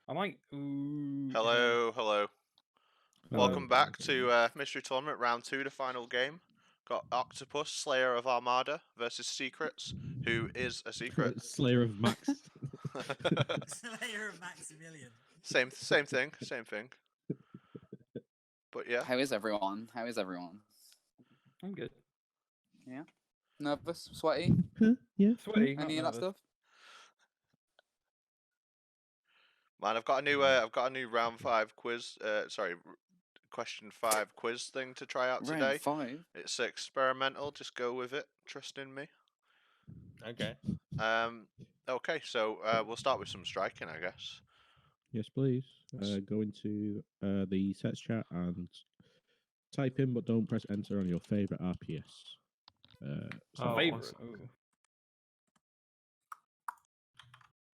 I might. Ooh, Hello, hello. Hello. Welcome back to Mystery Tournament Round 2, the final game. Got Octopus, Slayer of Armada, versus Secrets, who is a secret. Slayer of Max. Slayer of Maximilian. same thing. But yeah, How is everyone? I'm good. Yeah. Nervous? Sweaty? Yeah. Sweaty. not Any of that nervous. stuff? man, I've got a new round 5 quiz. Question 5 quiz thing to try out today. Round 5? It's experimental. Just go with it. Trust in me. Okay. Okay, so we'll start with some striking, I guess. Yes, please. Go into the sets chat and type in, but don't press enter on your favorite RPS. Favorite.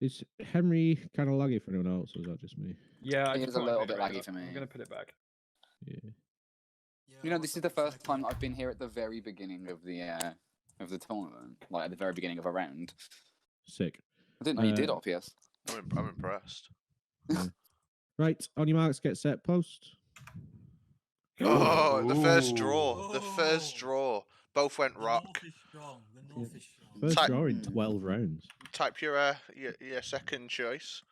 Is Henry kind of laggy for anyone else, or is that just me? Yeah, It is a little bit laggy for me. I'm gonna put it back. Yeah. You know, this is the first time I've been here at the very beginning of the tournament, like at the very beginning of a round. Sick. I didn't know you did RPS. I'm impressed. Right, on your marks, get set, post. Oh, the first Ooh. draw. The first draw. Both went rock. The North is strong. The North is strong. First Type- draw in 12 rounds. Type your second choice.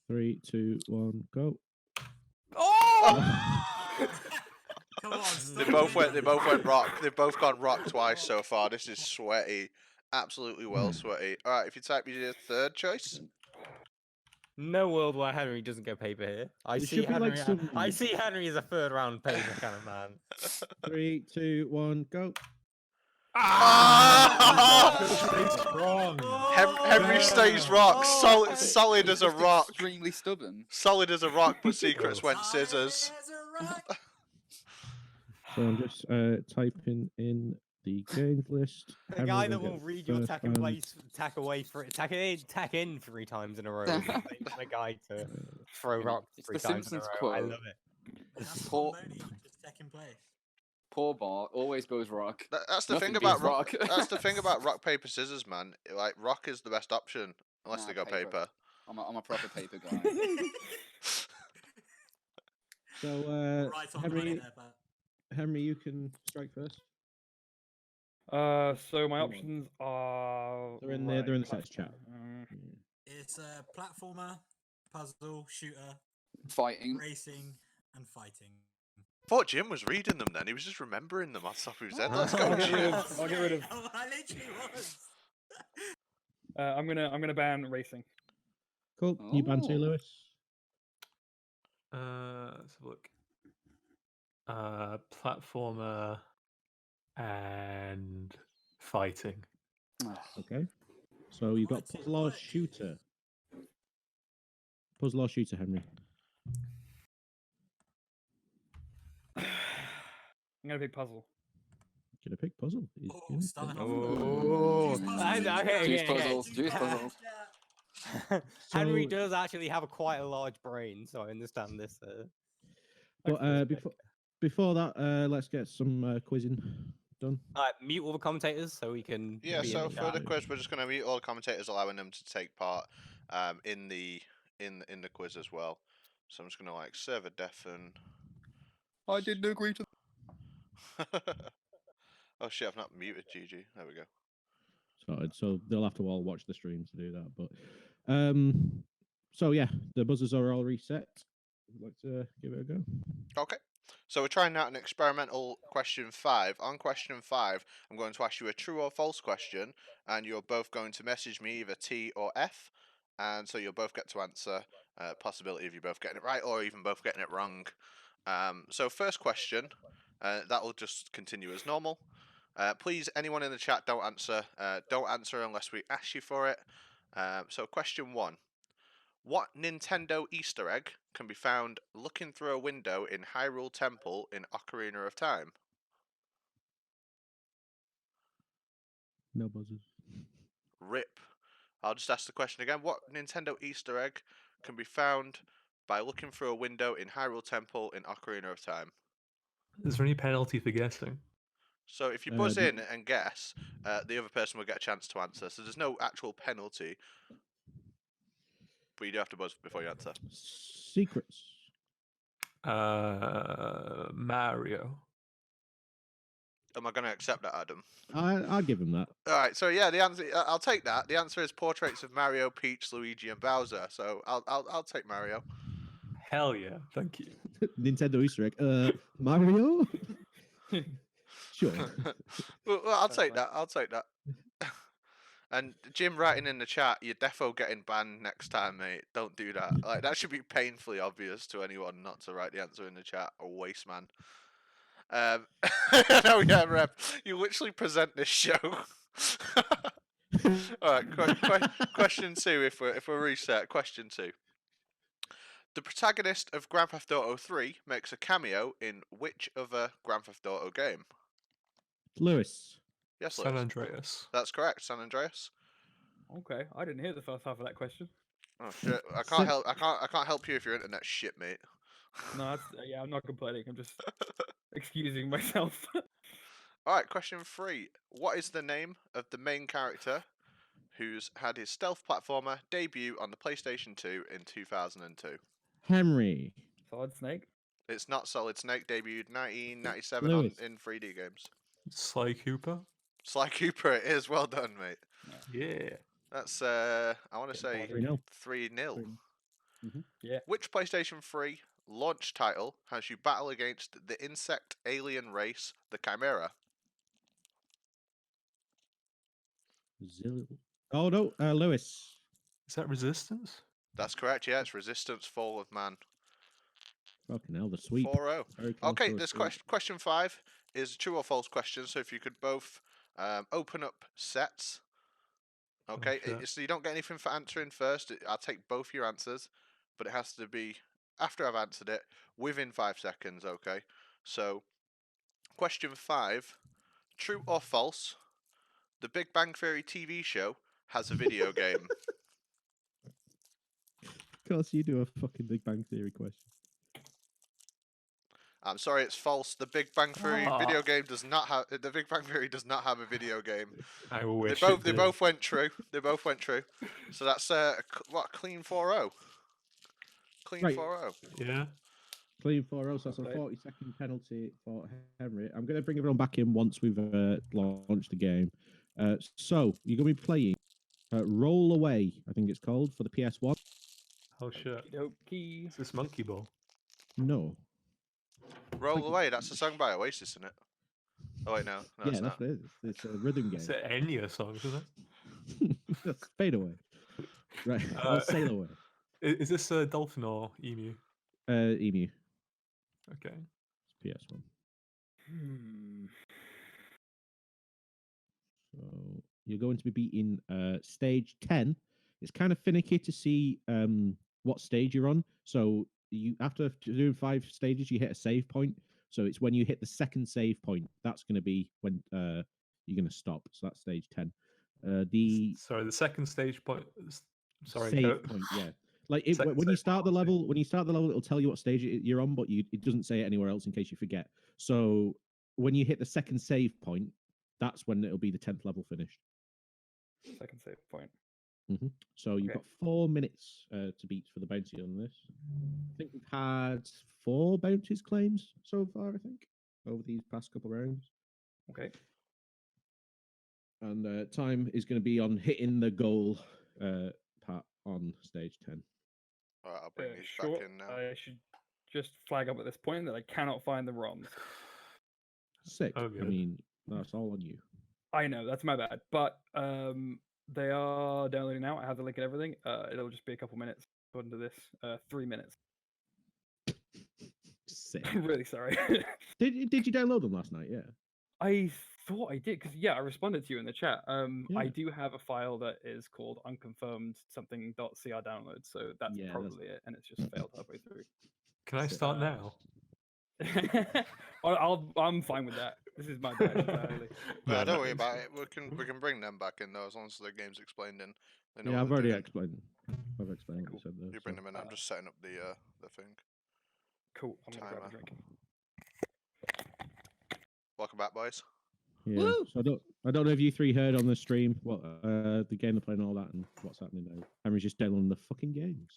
3, 2, 1, go. Oh! Come on, They stop both it. went rock. They've both gone rock twice so far. This is sweaty. Absolutely well sweaty. Alright, if you type your third choice. No world where Henry doesn't get paper here. I It see should be Henry. like some- I see Henry as a third round paper kind of man. 3, 2, 1, go. Ah! Strong. Henry stays rock. Oh, Solid as a Just rock. Extremely stubborn. Solid as a rock, but Secrets went scissors. There's a rock. So I'm just typing in the games list. The Henry guy that get will read your first tack round. tack in 3 times in a row. The guy to throw You know, rock it's 3 the times in a Simpsons row. I quote. love it. That's Poor- Maloney, just second place. Poor Bart always goes rock. That's the Nothing thing about beats rock. rock. That's the thing about rock paper scissors, man. Like rock is the best option unless Nah, they got paper. paper. I'm a proper paper guy. So Right on credit Henry, there, Pat. Henry, you can strike first. So my Go on. options are. They're in there. They're in the sets chat. It's a platformer, puzzle, shooter, Fighting. racing, and fighting. I thought Jim was reading them then. He was just remembering them off the top of his head. Let's I'll go, get rid Jim. of- I'll get rid of- I literally was. I'm gonna ban racing. Cool. You ban two, Oh. Lewis. Let's have a look. Platformer and fighting. Okay. So you've got What's it puzzle or like? shooter. Puzzle or shooter, Henry. I'm gonna pick puzzle. Gonna pick puzzle. He's Oh, gonna starting pick- off. Oh. Juice Okay, Juice yeah, puzzles. Juice Juice puzzles. puzzles. Henry So- does actually have quite a large brain, so I understand this. But before that, let's get some quizzing done. Mute all the commentators so we can. Yeah, be in so the for the chat. quiz, we're just going to mute all the commentators, allowing them to take part in the quiz as well. So I'm just going to like server deafen. I didn't agree to. Oh shit! I've not muted GG. There we go. Sorted. So they'll have to all watch the stream to do that. But so yeah, the buzzers are all reset. I'd like to give it a go. Okay. So we're trying out an experimental question 5. On question 5, I'm going to ask you a true or false question, and you're both going to message me either T or F, and so you'll both get to answer. Possibility of you both getting it right or even both getting it wrong. So first question, that will just continue as normal. Please, anyone in the chat, don't answer. Don't answer unless we ask you for it. So question 1. What Nintendo Easter egg can be found looking through a window in Hyrule Temple in Ocarina of Time? No buzzers. RIP. I'll just ask the question again. What Nintendo Easter egg can be found by looking through a window in Hyrule Temple in Ocarina of Time? Is there any penalty for guessing? So if you buzz in and guess, the other person will get a chance to answer. So there's no actual penalty. but you do have to buzz before you answer. Secrets. Mario. Am I going to accept that, Adam? I'll give him that. All right, so yeah, the answer I'll take that. The answer is portraits of Mario, Peach, Luigi, and Bowser. So I'll take Mario. Hell yeah, thank you. Nintendo Easter egg. Mario. Sure. Well, I'll Fair take play. that. I'll take that. And Jim writing in the chat, you're defo getting banned next time, mate. Don't do that. Like that should be painfully obvious to anyone not to write the answer in the chat. A waste man. No, yeah, Reb. You literally present this show. All right, question 2. If we're reset, question 2. The protagonist of Grand Theft Auto 3 makes a cameo in which other Grand Theft Auto game? Lewis. Yes, San Lewis. Andreas. That's correct, San Andreas. Okay, I didn't hear the first half of that question. Oh shit! I can't help. I can't help you if your internet's shit, mate. No, that's, yeah, I'm not complaining. I'm just excusing myself. All right, question 3. What is the name of the main character who's had his stealth platformer debut on the PlayStation 2 in 2002? Henry. Solid Snake. It's not Solid Snake. Debuted 1997 Lewis. in 3D games. Sly Cooper. Sly Cooper, it is. Well done, mate. Yeah. That's I want to say 3-0. 3-0. Yeah. Which PlayStation 3 launch title has you battle against the insect alien race, the Chimera? Oh no, Lewis. Is that Resistance? That's correct. Yeah, it's Resistance: Fall of Man. Fucking hell, the sweep. 4-0. Very close Okay, to a this sweep. question 5 is a true or false question. So if you could both open up sets. Okay, shit. so you don't get anything for answering first. I'll take both your answers, but it has to be after I've answered it within 5 seconds. Okay, so question 5: true or false? The Big Bang Theory TV show has a video game. Of course, you do a fucking Big Bang Theory question. I'm sorry, it's false. The Big Bang Theory video Ah. game does not have. The Big Bang Theory does not have a video game. I wish They both went true. They both went true. So that's what, clean 4-0. Clean Right. 4-0. Yeah. Clean 4-0, so that's a Right. 40-second penalty for Henry. I'm going to bring everyone back in once we've launched the game. So, you're going to be playing Roll Away, I think it's called, for the PS1. Oh shit. Okey-dokey. Is this Monkey Ball? No. Roll Thank you. Away. That's a song by Oasis, isn't it? Oh wait, no, Yeah, it's that's not. what it is. It's a rhythm game. Is it Enya songs, is it? That's Fade Away. Right, I'll sail away. Is this a dolphin or emu? Emu. Okay. It's PS1. Hmm. So you're going to be beating stage 10. It's kind of finicky to see what stage you're on. So you after doing 5 stages, you hit a save point. So it's when you hit the second save point, that's going to be when you're going to stop. So that's stage 10. Sorry, the second stage point. Sorry. Save point, yeah. Like Second when you save start the point, level, it'll tell you what stage you're on, but it doesn't say it anywhere else in case you forget. So when you hit the second save point, that's when it'll be the 10th level finished. Second save point. So you've Okay. got 4 minutes to beat for the bounty on this. I think we've had 4 bounties claims so far, I think, over these past couple of rounds. Okay. And time is going to be on hitting the goal part on stage 10. Alright, I'll bring these Sure. back in now. I should just flag up at this point that I cannot find the ROMs. Sick. Oh, I good. mean, that's all on you. I know, that's my bad. But they are downloading now. I have the link and everything. It'll just be a couple minutes according to this. 3 minutes. Sick. I'm really sorry. Did you download them last night? Yeah. I thought I did because I responded to you in the chat. I Yeah. do have a file that is called unconfirmed something.cr download, so that's Yeah, that's- probably it, and it's just failed halfway through. Can I Sick. start now? I'm fine with that. This is my bad entirely. No, don't no, worry it's about fine. it. We can bring them back in though, as long as the game's explained in. They know Yeah, what I've they're already doing. explained. I've explained Cool. what you said there. You bring so- them in. I'm just setting up the thing. Cool. I'm gonna grab Timer. a drink. Welcome back, boys. Yeah. So I don't know if you three heard on the stream what the game they're playing and all that and what's happening now. Henry's just downloading the fucking games.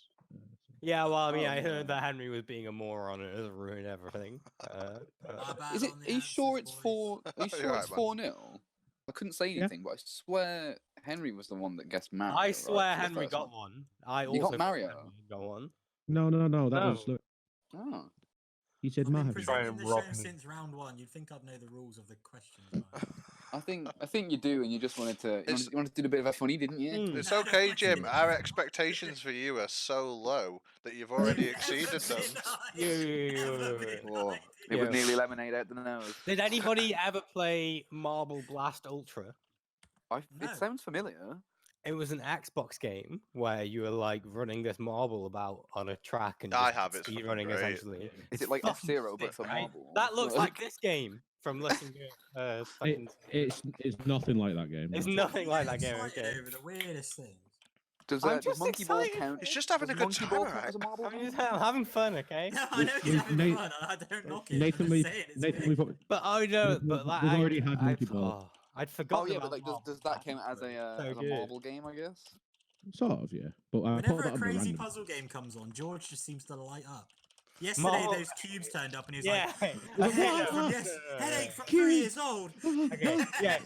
Yeah, well, I mean, Oh, I heard no. that Henry was being a moron and it has ruined everything. My bad Is it? on the Are you answers, sure it's boys. 4? Are you You're sure right, it's man. 4-0? I couldn't say Yeah. anything, but I swear Henry was the one that guessed Mario. I right, swear for the Henry first got one. one. I You also got thought Mario? Henry got one. No, that was. No. Oh. He said I've been Mario. presenting and the show rob him. since round 1. You'd think I'd know the rules of the questions. By now. I think you do, and you just wanted to It's- you wanted to do a bit of a funny, didn't you? Mm. It's No, no, okay, I Jim. didn't. Our expectations for you are so low that you've already exceeded them. Oh, it was nearly lemonade out the nose. Did anybody ever play Marble Blast Ultra? No. It sounds familiar. It was an Xbox game where you were like running this marble about on a track and I just have, it's speed fucking running great. essentially. Is It's it like fucking F-Zero but sick, for right? marble? That looks like this game from listening to fucking... It's nothing like that game. It's no. nothing like that You game, get excited okay? over the weirdest things. Does I'm does just Monkey Ball excited. count? He's just having Does a good Monkey time, Ball right? count as a marble game? I'm having fun, okay? No, I know he's having Nate- fun, and I don't knock it. Nathan, I'm we've just saying it's Nathan, weird. we've But I know, We've- but like, we've already had Monkey I'd, Ball. I'd Oh forgotten yeah, but about like, Marble does that Blast count as Ultra. a So good. marble game? I guess. sort of, yeah. But I thought Whenever that a would be crazy random. puzzle game comes on, George just seems to light up. Yesterday, Marvel- those cubes turned up, and he was Yeah. like, Okay, "Headache from no, yes, no, no, headache no. from Cubes. 3 years old." Okay, yeah,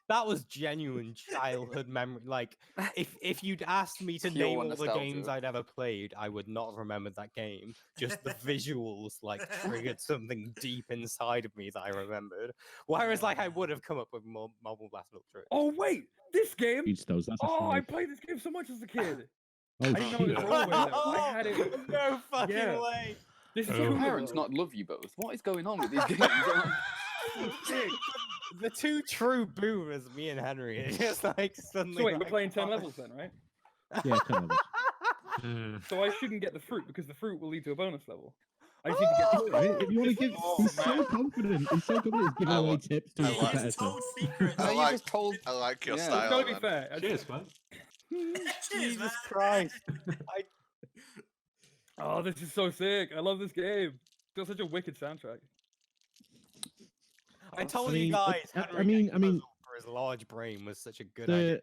that was genuine childhood memory. Like, if you'd asked me to Pure name all the games nostalgia. I'd ever played, I would not have remembered that game. Just the visuals, like, triggered something deep inside of me that I remembered. Whereas, like, I would have come up with Marble Blast Ultra. Oh wait, this game. Beats those. That's a Oh, I five. played this game so much as a kid. Oh, I didn't know it shit. was wrong with it. I had it. No fucking Yeah. way. This is Oh. Do your cool. parents not love you both? What is going on with these games? The two true boomers, me and Henry, are just like suddenly. So wait, we're like, playing 10 oh. levels then, right? Yeah, 10 levels. Mm. So I shouldn't get the fruit because the fruit will lead to a bonus level. I just need to get the Right? If you want to give, Oh, he's so man. confident. He's so confident. He's giving I away like- tips to I his like- competitor. He's told secrets. I you like- just told. I like your Yeah. It's style. gotta be man. fair. I Cheers, man. Cheers, Jesus man. Christ. Oh, this is so sick. I love this game. It's got such a wicked soundtrack. I told I you mean, guys. I Henry mean- getting I mean- puzzled for his large brain was such a good idea.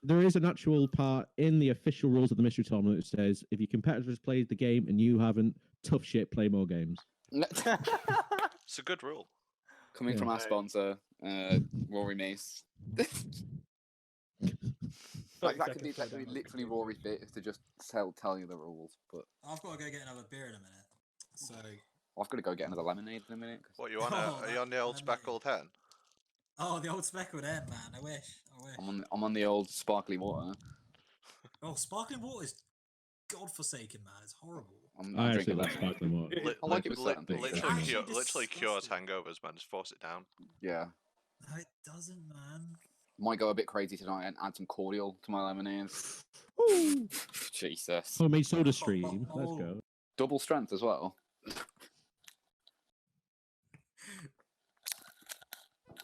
There is an actual part in the official rules of the mystery tournament that says if your competitor has played the game and you haven't, tough shit, play more games. It's a good rule. Coming Yeah. from our sponsor, Rory Mace. Like, 30 that could be seconds, slow down. literally Rory's bit is to just tell you the rules. But I've got to go get another beer in a minute. So I've got to go get another lemonade in a minute. 'cause What you on? Oh, Are you on the that- old that speckled hen? oh, the old speckled end, man. I wish. I'm on the old sparkly water. Oh, sparkling water is godforsaken, man. It's horrible. I'm I actually drinking like lemonade. sparkling water. Li- I like it li- with li- certain things. literally, Actually literally cures disgusting. hangovers, man. Just force it down. Yeah. No, it doesn't, man. Might go a bit crazy tonight and add some cordial to my lemonade. Jesus. Homemade soda stream. Let's Oh. go. Double strength as well.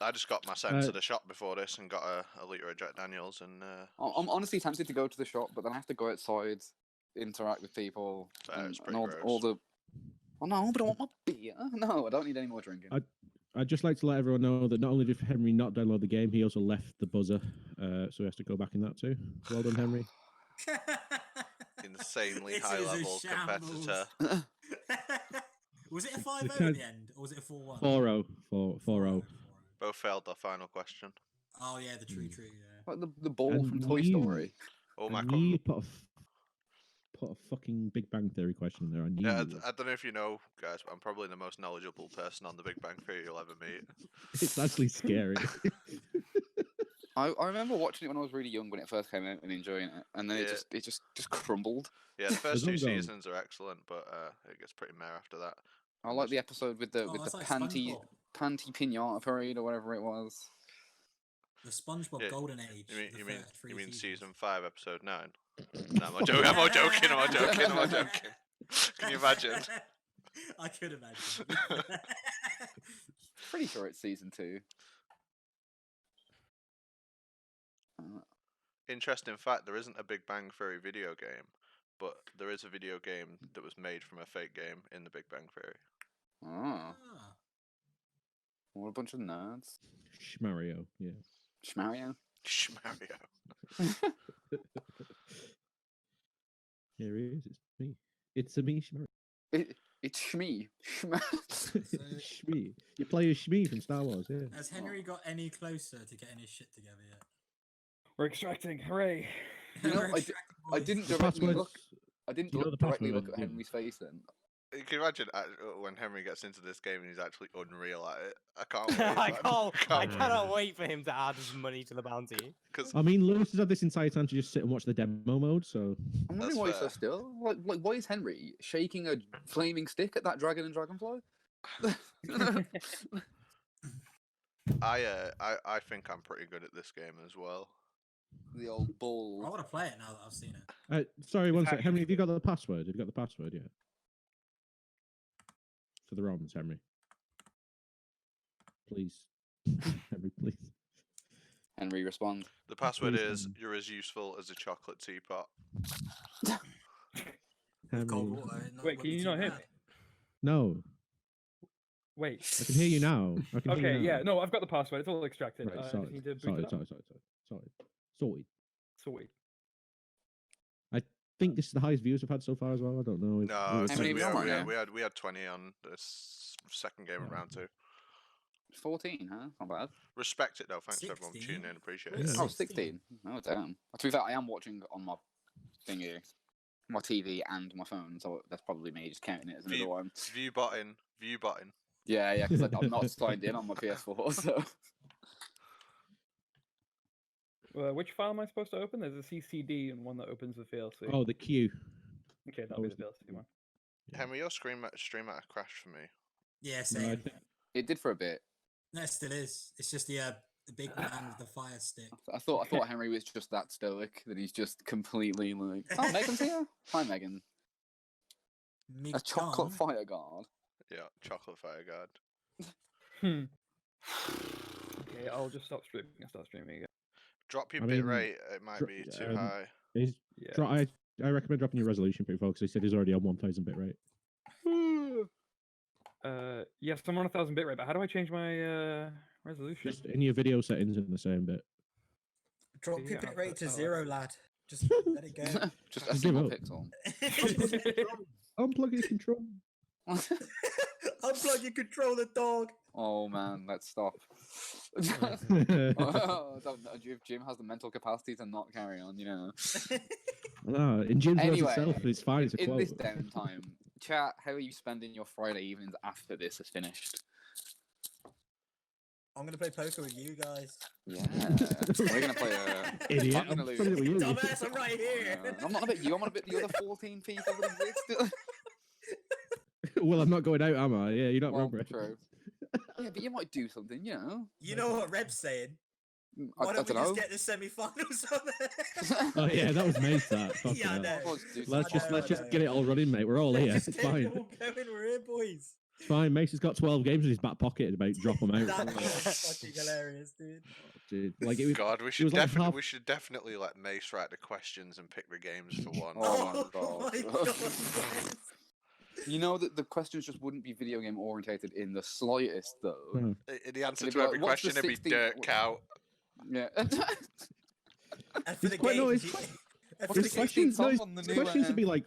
I just got my sent to the shop before this and got a litre of Jack Daniels and I'm honestly tempted to go to the shop, but then I have to go outside, interact with people, Fair, it's and pretty all gross. the. Oh no, but I want my beer. No, I don't need any more drinking. I'd just like to let everyone know that not only did Henry not download the game, he also left the buzzer, so he has to go back in that too. Well done, Henry. insanely This high is a level shambles. competitor. Was it a 5-0 The at kind- the end, or was it a 4-1? 4-0. 4-0. Both failed their final question. Oh yeah, the tree, yeah. Like the ball And from Toy you- Story. Oh my I god. knew you put a fucking Big Bang Theory question in there. I knew Yeah, you would. I don't know if you know, guys, but I'm probably the most knowledgeable person on the Big Bang Theory you'll ever meet. It's actually scary. I remember watching it when I was really young when it first came out and enjoying it, and then Yeah. it just crumbled. Yeah, the first There's two ongoing. seasons are excellent, but it gets pretty meh after that. I like the episode with the Oh, it's like panty SpongeBob. pinata parade or whatever it was. The SpongeBob Yeah, Golden Age. You mean the you mean first three you mean seasons. season 5, episode 9? No, I'm joking. I'm joking. I'm joking. I'm joking. Can you imagine? I could imagine. Pretty sure it's season 2. Interesting fact: there isn't a Big Bang Theory video game, but there is a video game that was made from a fake game in the Big Bang Theory. Oh. Ah. What a bunch of nerds. Schmario, yeah. Schmario. Schmario. Here he is. It's me. It's a me, Schmario. It's Shmee. Shmee. You play as Shmee from Star Wars, yeah. Has Henry got any closer to getting his shit together yet? We're extracting. Hooray! You know, We're I didn't The directly passwords. look. I didn't you know the directly password, look at yeah. Henry's face then. You can imagine when Henry gets into this game and he's actually unreal at it. I can't wait. I man. I wait. cannot wait for him to add money to the bounty. Because I mean, Lewis has had this entire time to just sit and watch the demo mode, so. I'm That's wondering why he's so fair. still. Like, why is Henry shaking a flaming stick at that dragon and dragonfly? I think I'm pretty good at this game as well. The old I bull. want to play it now that I've seen it. Sorry, one sec. Hack. Henry, have you got the password? Have you got the password yet? For the ROMs, Henry. Please. Henry, please. Henry, respond. The password Please, is Henry. you're as useful as a chocolate teapot. With cold Henry. water. It Wait, wouldn't can be you too not hear bad. me? No, Wait. I can hear you now. I can hear Okay, you yeah, now. no, I've got the password. It's all extracted. Right, I just sorted. need to boot Sorted, it up. sorted. Sorted. Sweet. I think this is the highest views we've had so far as well. I don't know. If No, we I were How many think to- have you got right now? we had 20 on this second game of Yeah. round 2. 14, huh? Not bad. Respect it though. Thanks to everyone 16? tuning in. Appreciate Yeah. it. Oh, 16. Oh, damn. To be fair, I am watching on my thingy, my TV and my phone, so that's probably me just counting it as another View- one. View button. View button. Yeah, because I'm not signed in on my PS4, so. Which file am I supposed to open? There's a CCD and one that opens the VLC. Oh, the queue. Okay, that'll be oh, the VLC one. Yeah. Henry, your stream might have crashed for me. Yeah, No, I same. think- It did for a bit. No, it still is. It's just the big man with the fire stick. I thought Henry was just that stoic that he's just completely like, oh, Megan's here. Hi, Megan. A chocolate Megan. fire guard. Yeah, chocolate fire guard. Okay, I'll just stop streaming and start streaming again. Drop your I mean, bitrate. It might dro- be too um, high. He's, Yeah. I recommend dropping your resolution pretty far because he said he's already on 1000 bit rate. Yes, I'm on 1000 bitrate, but how do I change my resolution? Just in your video settings in the same bit. Drop Yeah, your bit rate to oh, 0, lad. Just let it go. Just a Give single up. pixel. Unplug your control. Unplug your controller, dog. Oh man, let's stop. Oh, don't know if Jim has the mental capacity to not carry on, you know. No, in Jim's words Anyway, itself, it's fine. It's a in quote. this downtime, chat, how are you spending your Friday evenings after this is finished? I'm gonna play poker with you guys. Yeah, we're gonna play a Idiot. I'm gonna I'm lose. playing it with you. Dumbass, I'm right here. I'm not a bit you. I'm on a bit the other 14 people that exist. Well, I'm not going out, am I? Yeah, you don't Well, remember it. true. Yeah, but you might do something, you know. You know what Reb's saying? I Why don't we don't know. just get the semi-finals on there? Oh yeah, that was Mace. That. Fucking Yeah, I hell. know. Let's just I know. get it all running, mate. We're all here. Just It's get it fine. all going, we're here, boys. It's fine. Mace has got 12 games in his back pocket. About drop them out. That was fucking hilarious, dude. Dude, like it was. God, we was should like definitely half- we should definitely let Mace write the questions and pick the games for one. Oh Oh my my God. god. yes. You know that the questions just wouldn't be video game orientated in the slightest, though. No. The answer It'd to be like, every what's the question would be 16 dirt cow. Yeah. And for the It's quite- no, games, it's- and for His the games, questions, no, his on the new, questions would be like.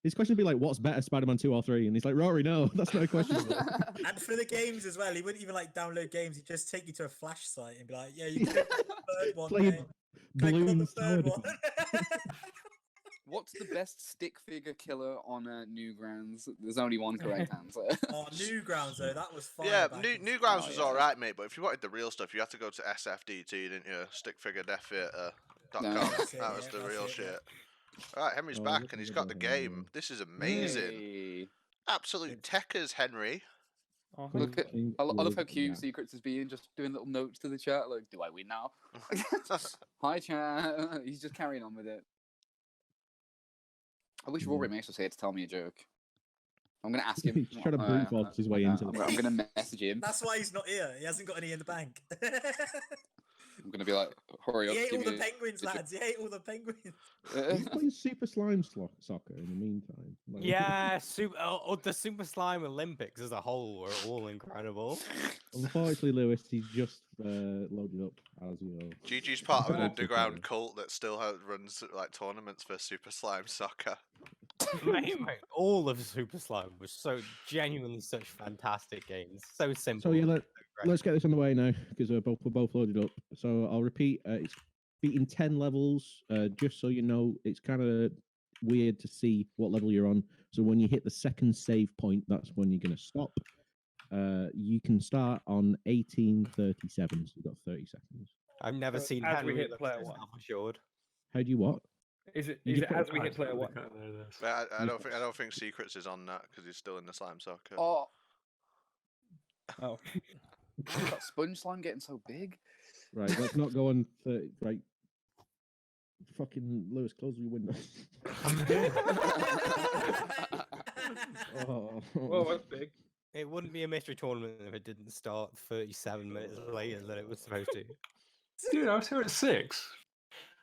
His question would be like, "What's better, Spider-Man 2 or 3?" And he's like, "Rory, no, that's not a question." and for the games as well, he wouldn't even like download games. He'd just take you to a flash site and be like, "Yeah, you click on the third one, Play mate. Click on the Balloons third Tower one." Defense. What's the best stick figure killer on Newgrounds? There's only one correct answer. Oh, Newgrounds though, that was fire. Yeah, back in- Newgrounds Oh, was yeah. alright, mate. But if you wanted the real stuff, you had to go to SFDT, didn't you? Stickfiguredeaththeatre.com. No. That's That it, was yeah, the that's real it, yeah. shit. Alright, Henry's Oh, back look and at he's got the that. game. This is amazing. Hey. Absolute techers, Henry. Oh, Look at, Fucking I love how love cute that. Secrets is being, just doing little notes to the chat, like, do I win now? Hi, chat. He's just carrying on with it. I wish Rory Mace was here to tell me a joke. I'm going to ask him. He's trying to brute force his way into I'm the. going to message him. That's why he's not here. He hasn't got any in the bank. I'm gonna be like, hurry up. He ate give all me the penguins, did you- lads. He ate all the penguins. He's playing Super Slime Soccer in the meantime. Like, Yeah, the Super Slime Olympics as a whole were all incredible. Unfortunately, Lewis, he's just loaded up as you know. Gigi's part of an Awful underground player. cult that still runs like tournaments for Super Slime Soccer. Mate, all of Super Slime was so genuinely such fantastic games. So simple. So yeah, so let's get this on the way now because we're both loaded up. So I'll repeat: it's beating 10 levels. Just so you know, it's kind of weird to see what level you're on. So when you hit the second save point, that's when you're going to stop. You can start on 1837. So you've got 30 seconds. I've never So seen as we Henry hit look player so one. self-assured. How do you what? Is it You is just it put as we hit player one? But I You- don't think Secrets is on that because he's still in the Slime Soccer. Oh, Oh, that sponge slime getting so big. Right, let's not go on 30. Right, fucking Lewis, close your window. Oh. whoa, that's big. It wouldn't be a mystery tournament if it didn't start 37 minutes later than it was supposed to. Dude, I was here at 6.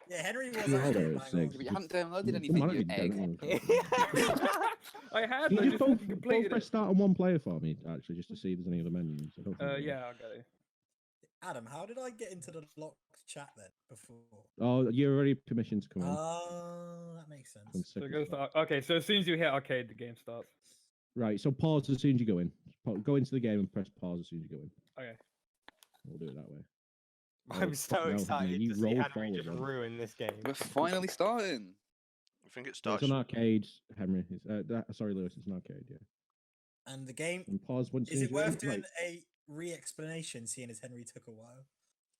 Yeah, Henry was Yeah, actually there bang is on. six. But you haven't downloaded Doesn't anything, matter you if you egg. don't. I had. Can I you just both, fucking completed press it. start on one player for me, actually, just to see if there's any other menus? I don't think there is. Yeah, I'll get it. Adam, how did I get into the locked chat then before? Oh, you're already permission to come in. Oh, that makes sense. On So second go start. start. Okay, so as soon as you hit arcade, the game starts. Right, so pause as soon as you go in. Go into the game and press pause as soon as you go in. Okay. We'll do it that way. I'm Oh, so fucking hell, excited Henry, you to see rolled Henry forward just then. ruin this game. We're finally starting. I think it So starts. it's an arcade, Henry. Sorry, Lewis, it's an arcade, yeah. And the game, And pause once. is it worth doing Right. a re-explanation, seeing as Henry took a while?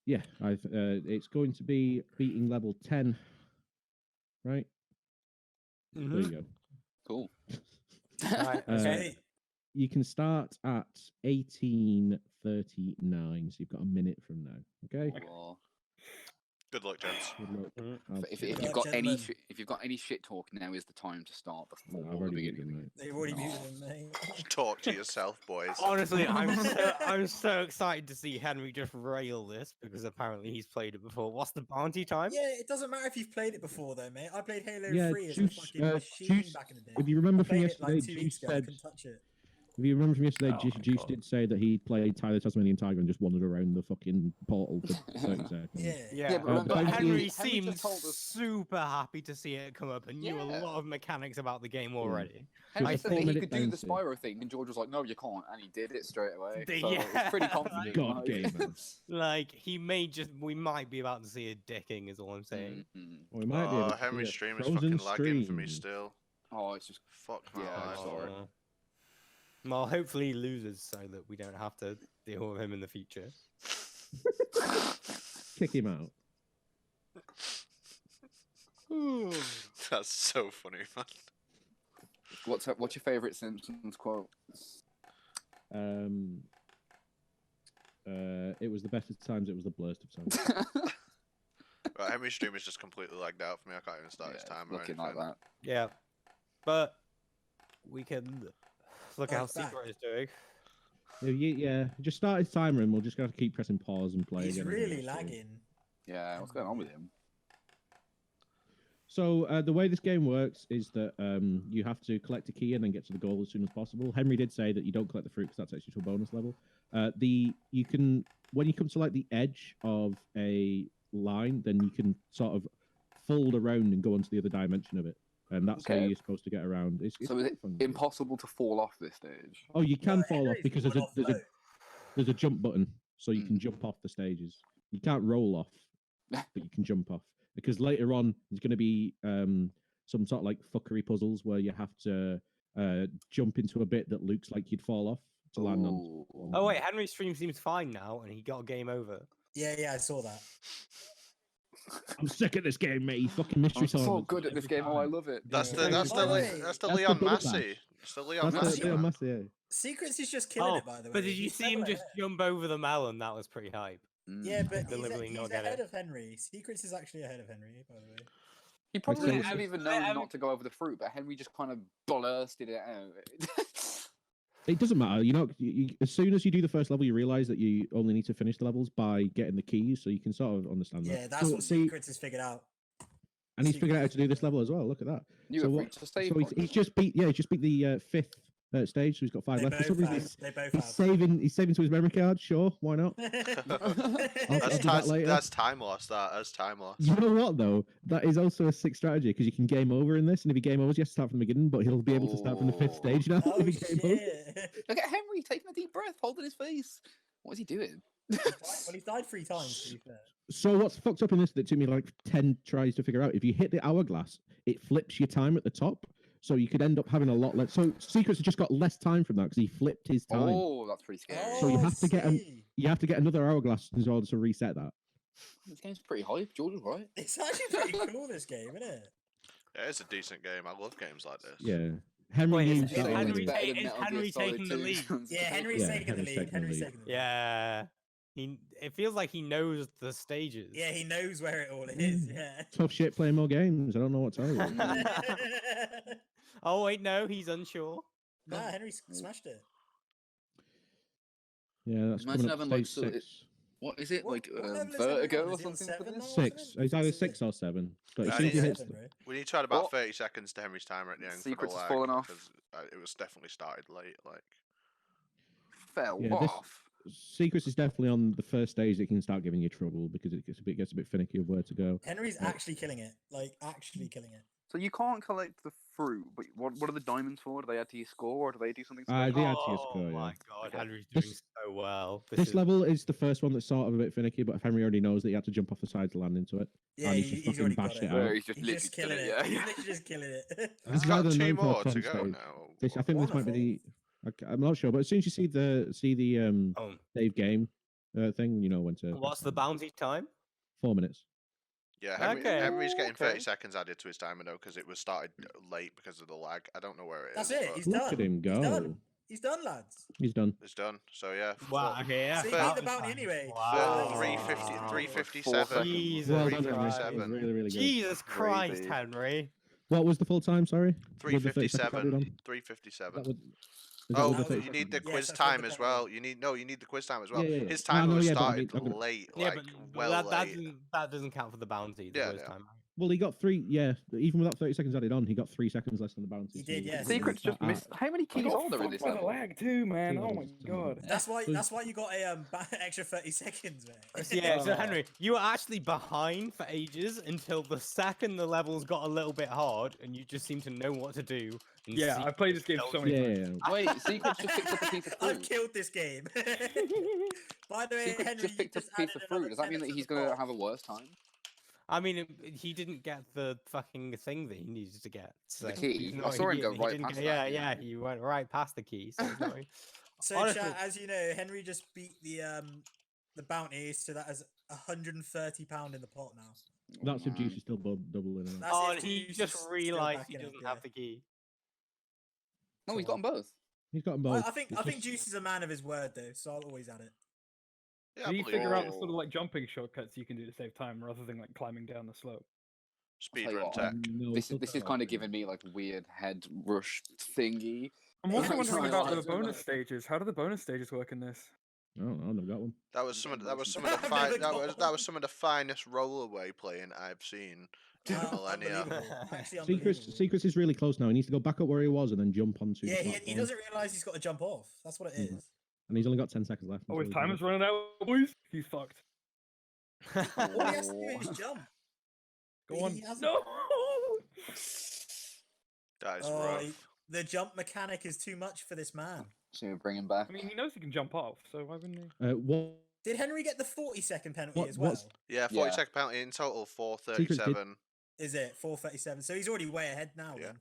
Yeah, it's going to be beating level 10. Right? There you go. Cool. Right, Uh, okay. You can start at 1839, so you've got a minute from now. Okay? Well, Good luck, gents. Good luck. Mhm. I'll if see you you've later. got any Gentlemen. if you've got any shit talk, now is the time to start No, before I've the already beginning. muted them, mate. They've already Oh. muted him, mate. Talk to yourself, boys. Honestly, I'm so excited to see Henry just rail this because apparently he's played it before. What's the bounty time? Yeah, it doesn't matter if you've played it before, though, mate. I played Halo Yeah, 3 as a Juice, fucking machine Juice, back in the day. If you remember I from played it yesterday, like 2 weeks Juice ago. I said. couldn't touch it. If you remember from yesterday, Oh my Juice God. did say that he played Tyler Tasmanian Tiger and just wandered around the fucking portal for 30 seconds. Yeah. Yeah, but remember, but Henry Henry just seems told us- super happy to see it come up and knew a Yeah. lot of mechanics about the game already. Henry I said that he 4-minute could do the bounty. Spyro thing, and George was like, "No, you can't," and he did it straight away. The- So it's pretty yeah. confident. God like- gamer. Like we might be about to see a dicking, is all I'm saying. Mm. Or we might be able Oh, to see Henry's a stream is frozen fucking lagging for me stream. still. Oh, it's just Fuck my Yeah, life. sorry. Well, hopefully he loses so that we don't have to deal with him in the future. Kick him out. That's so funny, man. what's your favorite Simpsons quote? It was the best of times. It was the blurst of times. Right, Henry's stream is just completely lagged out for me. I can't even start his Yeah, timer. or looking like anything. that. Yeah, but we can look Oh, how it's back. Secret is doing. Yeah, just start his timer and we'll just have to keep pressing pause and play He's again. really lagging. Yeah, what's going on with him? So the way this game works is that you have to collect a key and then get to the goal as soon as possible. Henry did say that you don't collect the fruit because that takes you to a bonus level. You can, when you come to like the edge of a line, then you can sort of fold around and go onto the other dimension of it, and that's how Okay. you're supposed to get around. It's So is quite it fun. impossible to fall off this stage? Oh, you can No, fall off Henry's because fallen off loads. there's a jump button, so you can Mm. jump off the stages. You can't roll off, but you can jump off. Because later on, there's going to be some sort of like fuckery puzzles where you have to jump into a bit that looks like you'd fall off to land on. Ooh. Oh wait, Henry's stream seems fine now, and he got a game over. Yeah, I saw that. I'm sick of this game, mate. You fucking mystery I'm so tournaments good at this every game. Oh, I time. love it. That's Yeah. the that's By the the Le- way- that's the That's the Leon double Massey. dash. It's the Leon That's Massey. the man. Massey, yeah. Secrets is just killing Oh, it, by the way. but did you He's see him level just ahead. jump over the melon? That was pretty hype. Yeah, but Deliberately he's not get ahead it. of Henry. Secrets is actually ahead of Henry, by the way. He probably say- would have even known not to go over the fruit, but Henry just kind of blasted it out. It doesn't matter. You know, as soon as you do the first level, you realize that you only need to finish the levels by getting the keys, so you can sort of understand that. Yeah, that's what Secrets has figured out. And he's figured out how to do this level as well. Look at that. You so were what? free to save. So he's just beat. Yeah, he's just beat the fifth stage. So he's got 5 They left. For some both reason, have. They both he's have. saving. He's saving to his memory card. Sure, why not? That's, do that later. that's time loss. That's time loss. You know what though? That is also a sick strategy because you can game over in this, and if he game overs, you have to start from the beginning. But he'll be able to start from the 5th stage now. Oh if he game over. shit! Look at Henry taking a deep breath, holding his face. What is he doing? Well, he's died 3 times. To be fair. So what's fucked up in this that took me like 10 tries to figure out? If you hit the hourglass, it flips your time at the top, so you could end up having a lot less. So Secrets has just got less time from that because he flipped his time. Oh, that's pretty scary. So you Oh, have to get him. see. You have to get another hourglass in order to reset that. This game's pretty hype. George was right. It's actually pretty cool. This game, isn't it? Yeah, it's a decent game. I love games like this. Yeah, Henry Wait, knew is that Henry already. Better than is Metal Gear Henry Solid taking the 2. lead? Yeah, Henry's Yeah, taking the Henry's lead. taking the Henry's lead. taking the lead. Yeah. It feels like he knows the stages. Yeah, he knows where it all is. Yeah. Tough shit playing more games. I don't know what to tell you. Oh wait, no, he's unsure. Nah, Henry smashed it. Yeah, that's Imagine coming up having, to like, stage so- 6. What is it, What- like what level is Henry Vertigo on? or Is he on something for 7 this? now? 6. It's either 6 or 7. But as I soon as need you hit, Seven, bro. We need to add about What? 30 seconds to Henry's timer at the end Secrets for has the lag, fallen off. because it was definitely started late. Like, Fell Yeah, this- off. Secrets is definitely on the first stage that can start giving you trouble because it gets a bit finicky of where to go. Henry's Yeah. actually killing it. Like, actually killing it. So you can't collect the fruit, but what are the diamonds for? Do they add to your score, or do they do something They special? add to your Oh score, my yeah. god, Okay. Henry's This- doing so well. This level is the first one that's sort of a bit finicky, but if Henry already knows that he had to jump off the side to land into it, Yeah, and he's he's, just fucking already got bashed it. it Where out. he's just He's literally just killing it. yeah. He's literally just killing it. This he's is got either 2 known for more to Con go stage. now. This, I think One this might of be the. I'm not sure, but as soon as you see the Oh, save game thing, you know when to. what's the bounty time? 4 minutes. Yeah, Okay, Henry's getting 30 okay. seconds added to his timer though, because it was started late because of the lag. I don't know where it is. That's it. but He's Look done. at him He's go. done. He's done, lads. He's done. It's done. So yeah. Wow, okay, yeah. So you beat the bounty anyway. Wow. 350, Wow. 357. 4 seconds. Jesus Well done, Henry. That was 357. really, really good. Jesus Christ, Crazy. Henry. What was the full time? Sorry. With the 30 seconds added on? 357. 357. That would- is that Oh, with the that 30 you need the seconds? Yes, quiz that's with time the as penalty. well. You need the quiz time as well. Yeah, yeah, yeah. His No, I timer know, was yeah, but I started mean, late, Yeah, like but well that late. that doesn't count for the bounty. The Yeah, first yeah. time. Well, he got 3. Yeah, even without 30 seconds added on, he got 3 seconds less than the bounty. He so did, yeah. Secrets just missed. How many I keys got are there in fucked this by the level? lag too, man. Two Oh my levels, two god. levels. That's why you got a extra 30 seconds, man. Yeah, so Oh. Henry, you were actually behind for ages until the second the levels got a little bit hard, and you just seem to know what to do. and Yeah, I played this game so many Yeah, times. yeah, yeah. Wait, Secrets just picked up a piece of I've fruit. killed this game. By the way, Secrets Henry, just picked up just a piece added of fruit. another Does that 10 mean that to he's the going to pot. have a worse time? I mean, he didn't get the fucking thing that he needed to get. So key? he's I not- saw him he- go he right didn't past get- that, Yeah, yeah. he went right past the key. So it's not- So, Honestly- chat, as you know, Henry just beat the bounty, so that is £130 in the pot now. That's if man. Juice is still doubling it. That's Oh, if and he Juice just is still realised he backing up, doesn't yeah. have the key. No, he's got them both. He's got them I, both. I think It's I think just- Juice is a man of his word, though, so I'll always add it. Yeah, Do I you believe figure it. out the sort of like jumping shortcuts you can do to save time rather than like climbing down the slope? Tell you Speedrun what, tech. No, This still this is can't. kind of giving me like weird head rush thingy. I'm Yeah, also it's wondering not about like- the bonus stages. How do the bonus stages work in this? I don't know. I've never got one. That was some of the I've that never was got some of the finest rollerway playing I've seen in Wow, millennia. unbelievable. Actually unbelievable. Secrets is really close now. He needs to go back up where he was and then jump onto. Yeah, the he platform. doesn't realise he's got to jump off. That's what it Mhm. is. And he's only got 10 seconds left. Oh, until his he time does is running out, boys. He's fucked. All he has to do is jump. Go He on. hasn't- No. That is Oh, rough. the jump mechanic is too much for this man. So we bring him back. I mean, he knows he can jump off, so why wouldn't he? What? Did Henry get the 40-second penalty What- as well? what's- Yeah, 40 Yeah. second penalty in total, Secrets did- 437. Is it 4:37? So he's already way ahead now. Yeah. Then.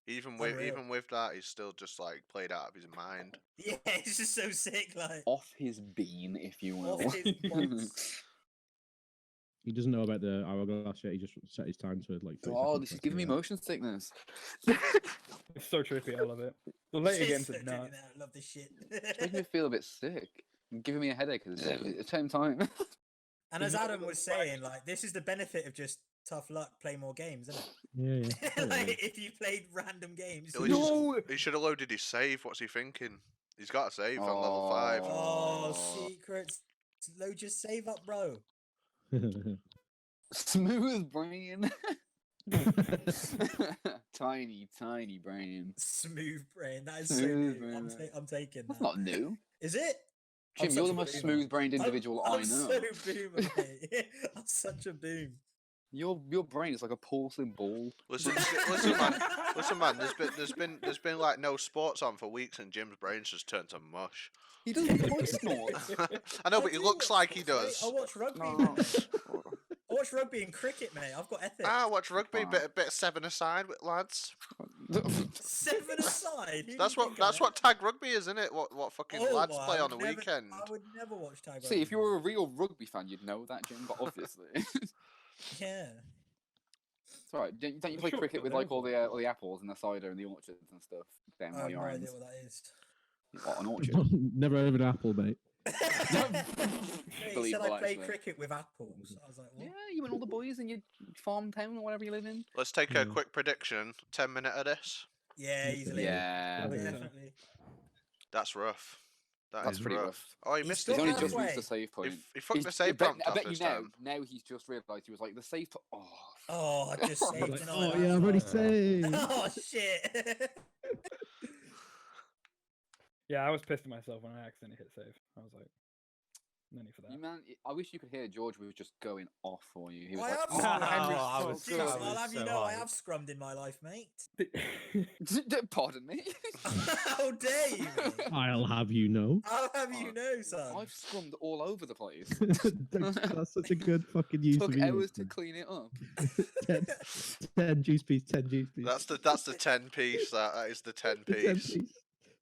Even Unreal. with that, he's still just like played out of his mind. Yeah, it's just so sick. Like Off his bean, if you will. off his box. He doesn't know about the hourglass yet. He just set his time to like. 30 Oh, seconds this is left giving me to do motion sickness. It's so trippy. I love it. The later It's games so are tricky nuts. now, I love this shit. It's making me feel a bit sick. Giving me a headache at the same time. And as Adam was saying, like this is the benefit of just tough luck, play more games, isn't Yeah, yeah. it? Like if you played random games. At least he should have loaded his save. What's he thinking? He's got a save on level 5. Oh, secrets. Load your save up, bro. Smooth brain. Tiny brain. Smooth brain. That is Smooth so new. brain. I'm taking That's that. not new. Is it? Jim, I'm you're such the a most boomer. smooth-brained individual I I'm know. so boomer, mate. I'm such a boom. Your brain is like a porcelain ball. Listen, man. There's been like no sports on for weeks, and Jim's brain's just turned to mush. He doesn't even like sports. I know, but he do looks watch like he sports, mate. does. I watch rugby, No. mate. I watch rugby and cricket, mate. I've got ethics. I watch rugby, Wow. bit of 7-a-side with lads. 7-a-side. Who do That's you what think I am? tag rugby is, isn't it? What fucking Oh, lads well, play I on the would never- weekend. I would never watch tag rugby. See, if you were a real rugby fan, you'd know that, Jim. But obviously, it's Yeah. alright. Don't you play Sure, cricket with like all the apples and the cider and the orchards and stuff? Down I by have your no hands. idea what that is. What, an orchard? Never heard of an apple, mate. He said Believable, I play actually. cricket with apples. I was like, what? Yeah, you and all the boys in your farm town or whatever you live in. Let's take Yeah. a quick prediction. 10-minute of this. Yeah, easily. Yeah, I think so. Definitely. That's rough. that's is pretty rough. Oh, he He's missed still He's it. only just halfway. reached the save point. He fucked the save I prompt bet off you this now. time. Now he's just realised he was like the save. Oh, Oh, I just saved Like, an oh island. yeah, I've already Yeah. saved. Oh, shit. Yeah, I was pissed at myself when I accidentally hit save. I was like, no need for that. you man! I wish you could hear George was just going off for you. He was I like, have "Oh, scrummed. Henry's I so was good." Juice, so- I'll have you so know I hyped. have scrummed in my life, mate. Pardon me. How dare you? mate? I'll have you know. I'll have you know, son. I've scrummed all over the place. That's such a good fucking use Took of hours to English. clean it up. 10 juice piece, 10 juice piece. That's the 10 piece. That is the 10 the 10 piece. piece.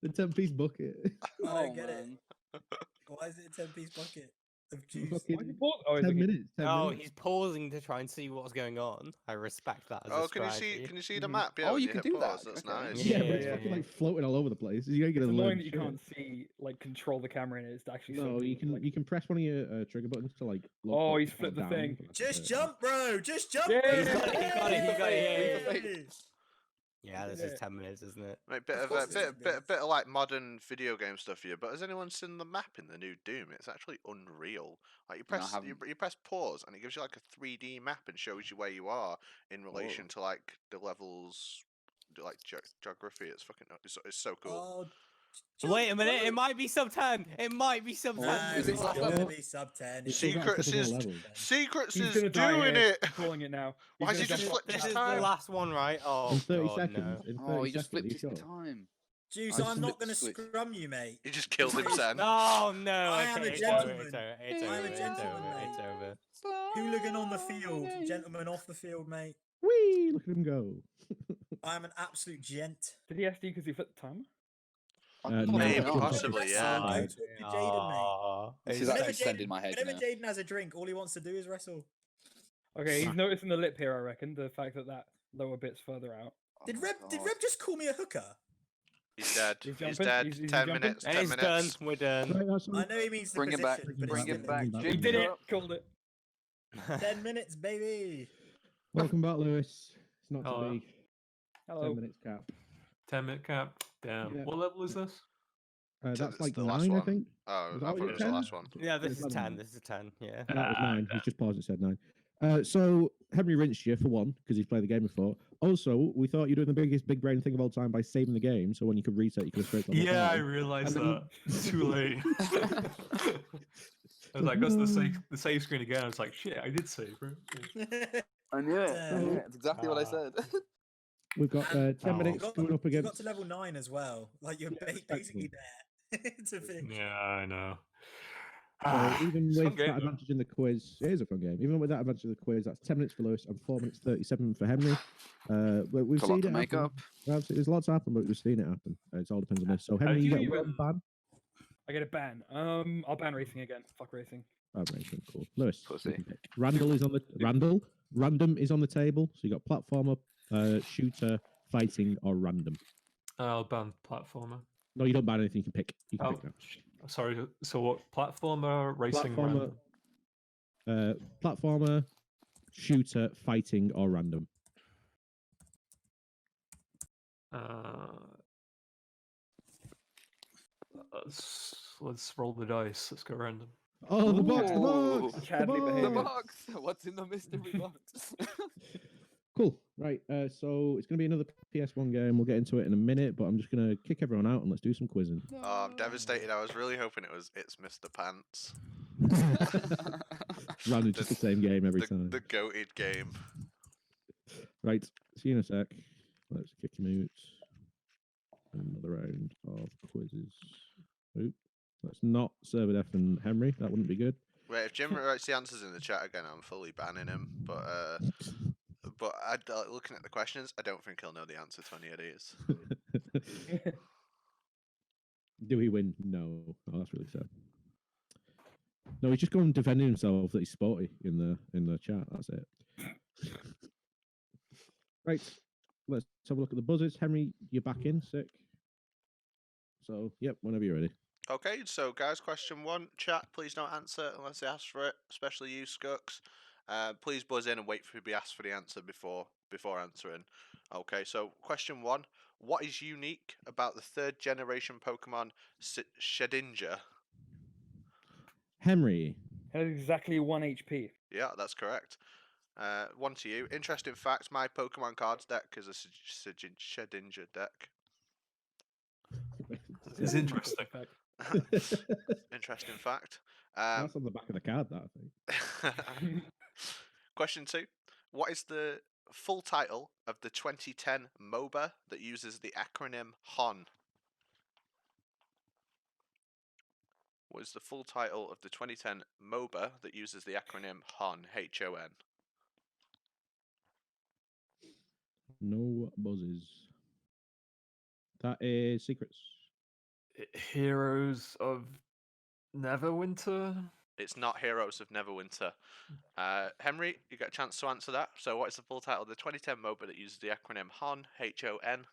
The 10 piece bucket. I Oh don't get it. man. Why is it a 10-piece bucket of juice? Fucking Why did you pause? Oh, 10 he's looking- minutes. 10 Oh, minutes. he's pausing to try and see what's going on. I respect that as Oh, a can you strategy. see the Mhm. map? Yeah, Oh, when you hit can do pause, that, That's okay. nice. Yeah, but Yeah, it's yeah, fucking yeah. like floating all over the place. You're It's gonna annoying learn that you shit. can't see, like, control the camera in it. It's actually No, something, you can like- you can press one of your trigger buttons to like. look Oh, up he's or flipped the down, thing. but, Just jump, bro. Just jump. Yeah, bro. he's got it, he got it, he got it, yeah, Hey. Yeah, this Yeah. is 10 minutes, isn't it? Mate, bit Of of course a it's bit, 10 bit, minutes. bit of like modern video game stuff here. But has anyone seen the map in the new Doom? It's actually unreal. Like you No, I press haven't. you press pause and it gives you like a 3D map and shows you where you are in relation to like the levels, like geography. It's fucking it's so cool. Oh, Wait a jump, minute, bro. it might be sub 10. It might be sub 10. Nah, Is it's it not last gonna level? be sub 10. It's still got a Secrets couple more is levels. Secrets He's is gonna die doing here. it. I'm calling it now. Why He's has he gonna just die. flipped This his is time? the last one, right? Oh, In 30 God, seconds. no. In 30 Oh, he just seconds, flipped you his sure? time. Juice, I I'm not flipped gonna the switch. scrum you, mate. He just killed him, Please. Sen. Oh, no. I am okay, a it's over, gentleman. It's over. It's I am over. a It's gentleman, over. mate. It's over. Hooligan on the field, gentleman off the field, mate. Whee! Look at him go. I am an absolute gent. Did he SD because he flipped the timer? No, Maybe, that's possibly, yeah. Go talk to Jaden, mate. Aw, This is it's- actually sending my head Whenever now. Jaden has a drink, all he wants to do is wrestle. Okay, he's noticing the lip here, I reckon. The fact that lower bit's further out. Did Oh my Reb God. just call me a hooker? He's dead. He's He's jumping, dead. he's 10 jumping. minutes. 10 It's done. minutes. We're done. Right, that's I know he means the Bring it back, position, but bring it's it still back. a- He Jim, did you're it. up. Called it. 10 minutes, baby. Welcome back, Lewis. It's not to Hello. be. Hello. 10 minutes cap. 10-minute cap. Damn. Yeah. What level is this? It's That's like the last 9, I one. think. Oh, Is I that thought what it you was the said? last one. Yeah, this It's is 11 10. now. This is 10. Yeah. That was 9. He's just paused and said 9. So Henry rinsed you for one because he's played the game before. Also, we thought you were doing the biggest big brain thing of all time by saving the game, so when you could reset, you could have straight. to level Yeah, I 5. realized And then that. Too late. I was like, that's the save screen again. I was like, shit, I did save, bro. I knew it. Damn. It's exactly what I said. We've got 10 Oh. minutes going up You got against. to level 9 as well. Like, you're Yeah, basically there to finish. Yeah, I know. So even It's a fun with game, that though. advantage in the quiz, it is a fun game. Even with that advantage in the quiz, that's 10 minutes for Lewis and 4 minutes 37 for Henry. But we've It's a lot seen to it make happen. up. Absolutely, there's lots to happen, but we've seen it happen. It all depends on this. So How Henry, do you you get a even- ban. I get a ban. I'll ban racing again. Fuck racing. Oh, racing, cool. Lewis, you Pussy. can pick. Randall is on the Random is on the table. So you got platformer, shooter, fighting, or random. I'll ban platformer. No, you don't ban anything. You can pick. You can Oh, pick now. sorry. So what? Platformer, racing, Platformer, random? platformer, shooter, fighting, or random. Let's roll the dice. Let's go random. Oh, the box, the Ooh. box, the Chadley The behavior. box. What's in the mystery box? Cool. Right. So it's going to be another PS1 game. We'll get into it in a minute, but I'm just going to kick everyone out and let's do some quizzing. Oh, I'm devastated. I was really hoping it's Mr. Pants. Random, just the same game every the, time. The goated game. Right. See you in a sec. Let's kick him out. Another round of quizzes. Oop. Let's not serve it F and Henry. That wouldn't be good. Wait, if Jim writes the answers in the chat again, I'm fully banning him. But looking at the questions, I don't think he'll know the answer to any of these. Do he win? No. Oh, that's really sad. No, he's just going defending himself that he's sporty in the chat. That's it. Right. Let's have a look at the buzzers. Henry, you're back in. Sick. So, yep, whenever you're ready. Okay, so guys, question 1, chat, please don't answer unless they ask for it, especially you, Skux. Please buzz in and wait for to be asked for the answer before answering. Okay, so question 1, what is unique about the 3rd generation Pokemon Shedinja? Henry. Has exactly 1 HP. Yeah, that's correct. 1 to you. Interesting fact, my Pokemon cards deck is a Shedinja deck. It's interesting. Interesting fact. That's on the back of the card, that I think. Question 2. What is the full title of the 2010 MOBA that uses the acronym HON? What is the full title of the 2010 MOBA that uses the acronym HON? H-O-N. No buzzes. That is Secrets. Heroes of Neverwinter. It's not Heroes of Neverwinter. Henry, you get a chance to answer that. So what is the full title of the 2010 MOBA that uses the acronym HON? H-O-N.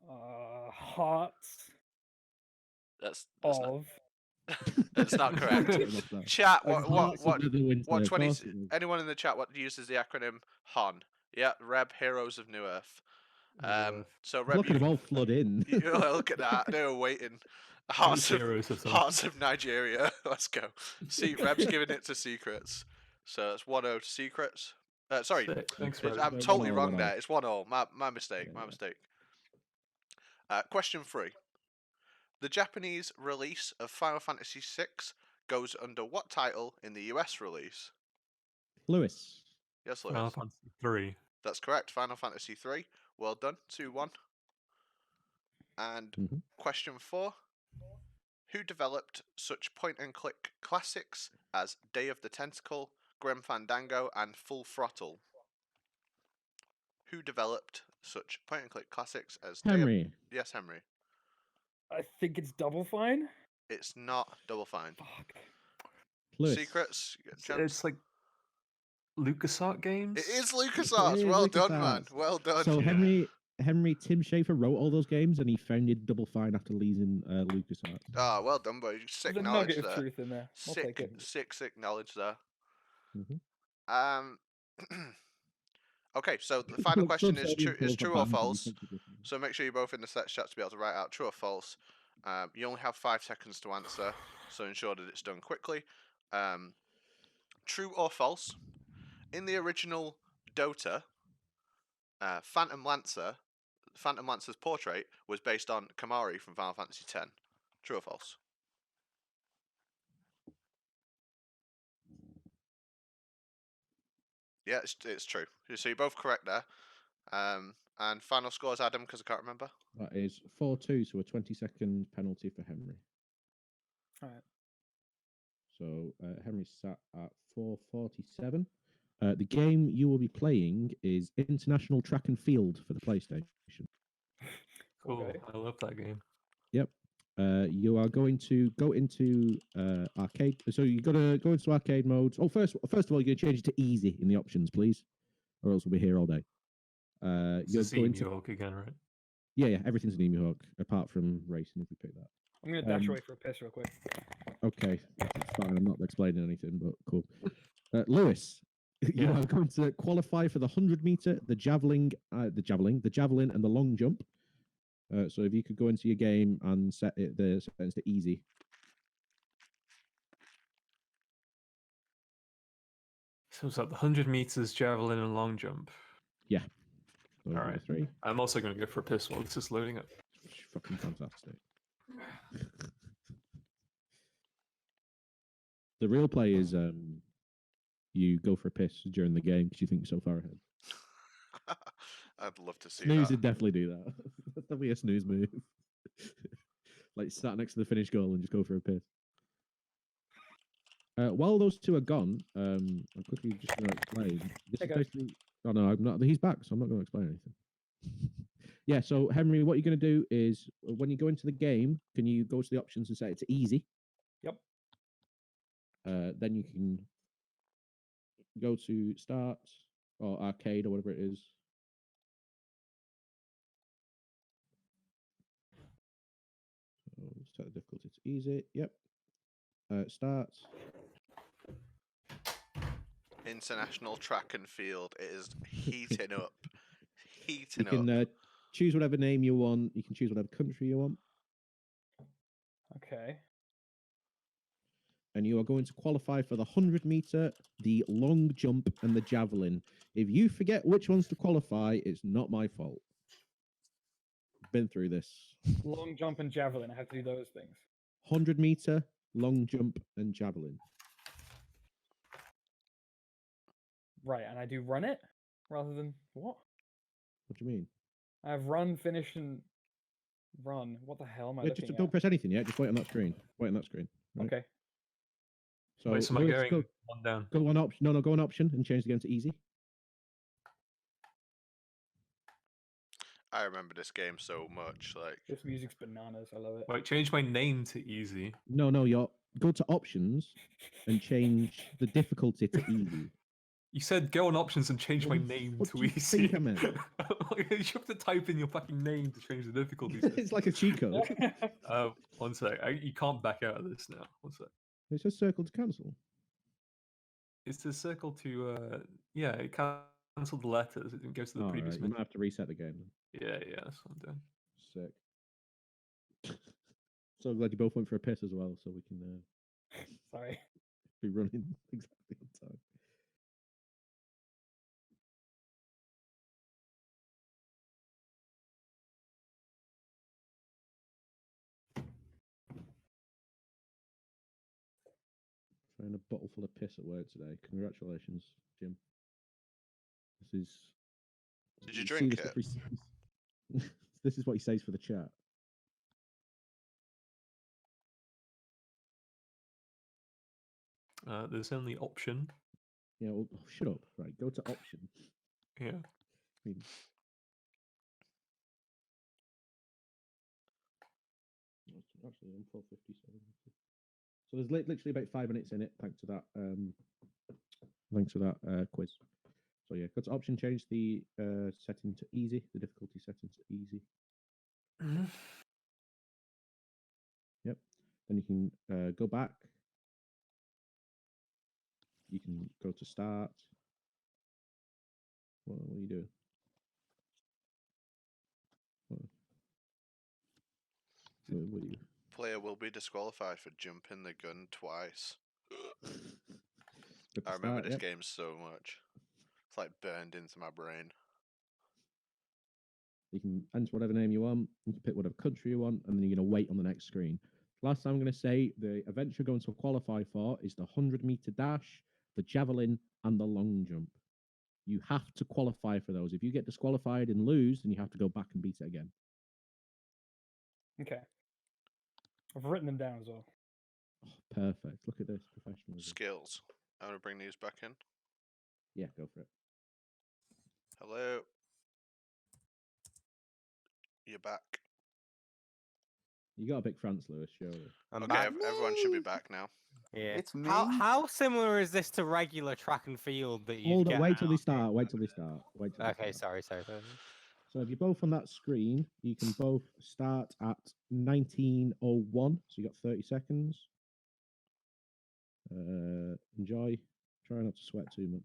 Hearts That's of. That's not correct. Chat, what 20? Anyone in the chat what uses the acronym HON? Yeah, Reb, Heroes of New Earth. So Reb, look at them all flood in. Look at that. They were waiting. Hearts of Nigeria. Let's go. See, Reb's giving it to Secrets. So it's 1-0 to Secrets. Sorry, Thanks, I'm totally wrong there. It's 1-0. My mistake. My mistake. Question 3. The Japanese release of Final Fantasy VI goes under what title in the US release? Lewis. Yes, Lewis. Final Fantasy 3. That's correct. Final Fantasy 3. Well done. 2-1. And question 4. Who developed such point-and-click classics as Day of the Tentacle, Grim Fandango, and Full Throttle? Who developed such point-and-click classics as Henry. Yes, Henry. I think it's Double Fine. It's not Double Fine. Fuck. Lewis. Secrets. It's like LucasArts games. It is LucasArts. Well done, man. Well done. So Henry, Tim Schafer wrote all those games, and he founded Double Fine after leaving LucasArts. Ah, well done, boy. Sick There's a knowledge nugget there. of truth in there. I'll take it. Sick knowledge there. Okay, so the final question is true or false. So make sure you're both in the chat to be able to write out true or false. You only have 5 seconds to answer, so ensure that it's done quickly. True or false? In the original Dota, Phantom Lancer's portrait was based on Kamari from Final Fantasy X. True or false? Yeah, it's true. So you're both correct there. And final scores, Adam, because I can't remember. That is 4-2, so a 20-second penalty for Henry. All right. So Henry's sat at 4:47. The game you will be playing is International Track and Field for the PlayStation. Cool. Okay. I love that game. Yep. You are going to go into arcade. So you got to go into arcade mode. Oh, first of all, you're going to change it to easy in the options, please, or else we'll be here all day. You're going to Hawk again, right? Yeah, everything's an Emu Hawk apart from racing. If we pick that, I'm gonna dash away for a piss real quick. okay, that's fine. I'm not explaining anything, but cool. Lewis, you are going to qualify for the 100-meter, the javelin, and the long jump. So if you could go into your game and set the settings to easy. So it's like the 100 meters, javelin, and long jump. Yeah. Those All are the right. 3. I'm also going to go for a piss while this is loading up. Fucking fantastic. The real play is you go for a piss during the game because you think you're so far ahead. I'd love to see Snooze that. would definitely do that. That'd be a snooze move. Like sat next to the finished goal and just go for a piss. While those two are gone, I'm quickly just going to explain. This is basically. Oh no, I'm not. He's back, so I'm not going to explain anything. Yeah. So Henry, what you're going to do is when you go into the game, can you go to the options and set it to easy? Yep. Then you can go to start or arcade or whatever it is. So set the difficulty to easy. Yep. Start. International track and field. It is heating up. You Heating up. can choose whatever name you want. You can choose whatever country you want. Okay. And you are going to qualify for the 100 meter, the long jump, and the javelin. If you forget which ones to qualify, it's not my fault. Been through this. Long jump and javelin. I have to do those things. 100 meter, long jump, and javelin. Right, and I do run it rather than what? What do you mean? I have run, finish, and run. What the hell am I Yeah, looking just at? don't press anything yet. Just wait on that screen. Wait on that screen. Right? Okay. So, Wait, so am I Lewis, going one down? go on option. No, go on option and change the game to easy. I remember this game so much. Like, This music's bananas. I love it. Wait, change my name to easy. No, go to options and change the difficulty to easy. You said go on options and change my What name do to you easy. think I meant? You have to type in your fucking name to change the difficulty. It's like a cheat code. One sec. You can't back out of this now. One sec. It says circle to cancel. It's the circle to yeah, it cancelled the letters. It didn't go to the All previous right, you menu. might have to reset the game. Then. Yeah, that's what I'm doing. Sick. So glad you both went for a piss as well, so we can Sorry. be running exactly on time. Trying a bottle full of piss at work today. Congratulations, Jim. This is. did you drink this it? This is what he says for the chat. There's only option. Yeah, well, shut up. Right, go to option. Yeah. I mean, actually, I'm 4:57. So there's literally about 5 minutes in it, thanks to that. Thanks to that quiz. So yeah, go to option, change the setting to easy, the difficulty setting to easy. Yep. Then you can go back. You can go to start. What are you doing? What are you? Player will be disqualified for jumping the gun twice. I remember this game so much. It's like burned into my brain. You can enter whatever name you want. You can pick whatever country you want, and then you're going to wait on the next screen. Last time I'm going to say the event you're going to qualify for is the 100-meter dash, the javelin, and the long jump. You have to qualify for those. If you get disqualified and lose, then you have to go back and beat it again. Okay. I've written them down as well. Oh, perfect. Look at this professionalism. Skills. I'm going to bring these back in. Yeah, go for it. Hello. You're back. You got a big France, Lewis, surely. Okay, everyone should be back now. Yeah. It's me. How similar is this to regular track and field that you Hold on, wait till they start. Wait till they start. Wait till they Okay, start. sorry. So if you're both on that screen, you can both start at 19:01. So you got 30 seconds. Enjoy. Try not to sweat too much.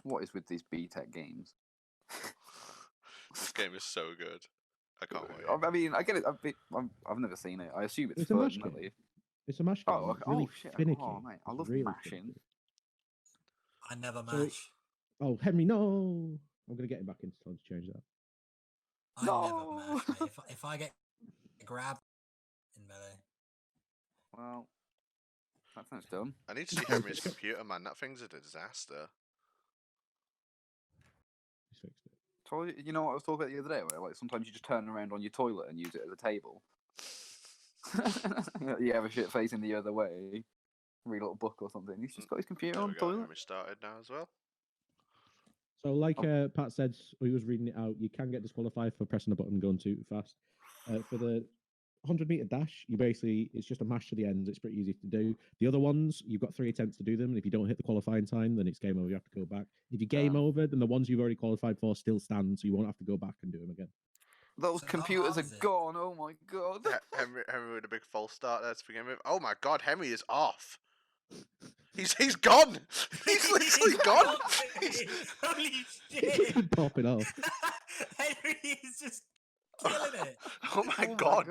What is with these BTEC games? This game is so good. I can't wait. I mean, I get it. I've never seen it. I assume it's It's a fun, mash at game. least. It's a mash game. Oh, It's okay. really Oh shit! finicky. Oh mate, I It's love really mashing. finicky. I never So- mash. Oh, Henry, no! I'm gonna get him back into time to change that. I never mash. No. Mate. If I get grabbed in melee, Well, that sounds dumb. I need to see Henry's computer, man. That thing's a disaster. He's fixed it. You know what I was talking about the other day, where like sometimes you just turn around on your toilet and use it as a table. You have a shit facing the other way, read a little book or something. He's just got his computer There on we the go. toilet. Henry started now as well. So, like Pat said, he was reading it out. You can get disqualified for pressing a button and going too fast. For the 100-meter dash, it's just a mash to the end. It's pretty easy to do. The other ones, you've got 3 attempts to do them, and if you don't hit the qualifying time, then it's game over. You have to go back. If you game over, then the ones you've already qualified for still stand, so you won't have to go back and do them again. Those So how computers hard are is it? gone. Oh my god. Henry with a big false start there to begin with. Oh my god, Henry is off. He's gone. He's literally gone. Holy It's shit! popping off. Henry is just killing it. Oh my god.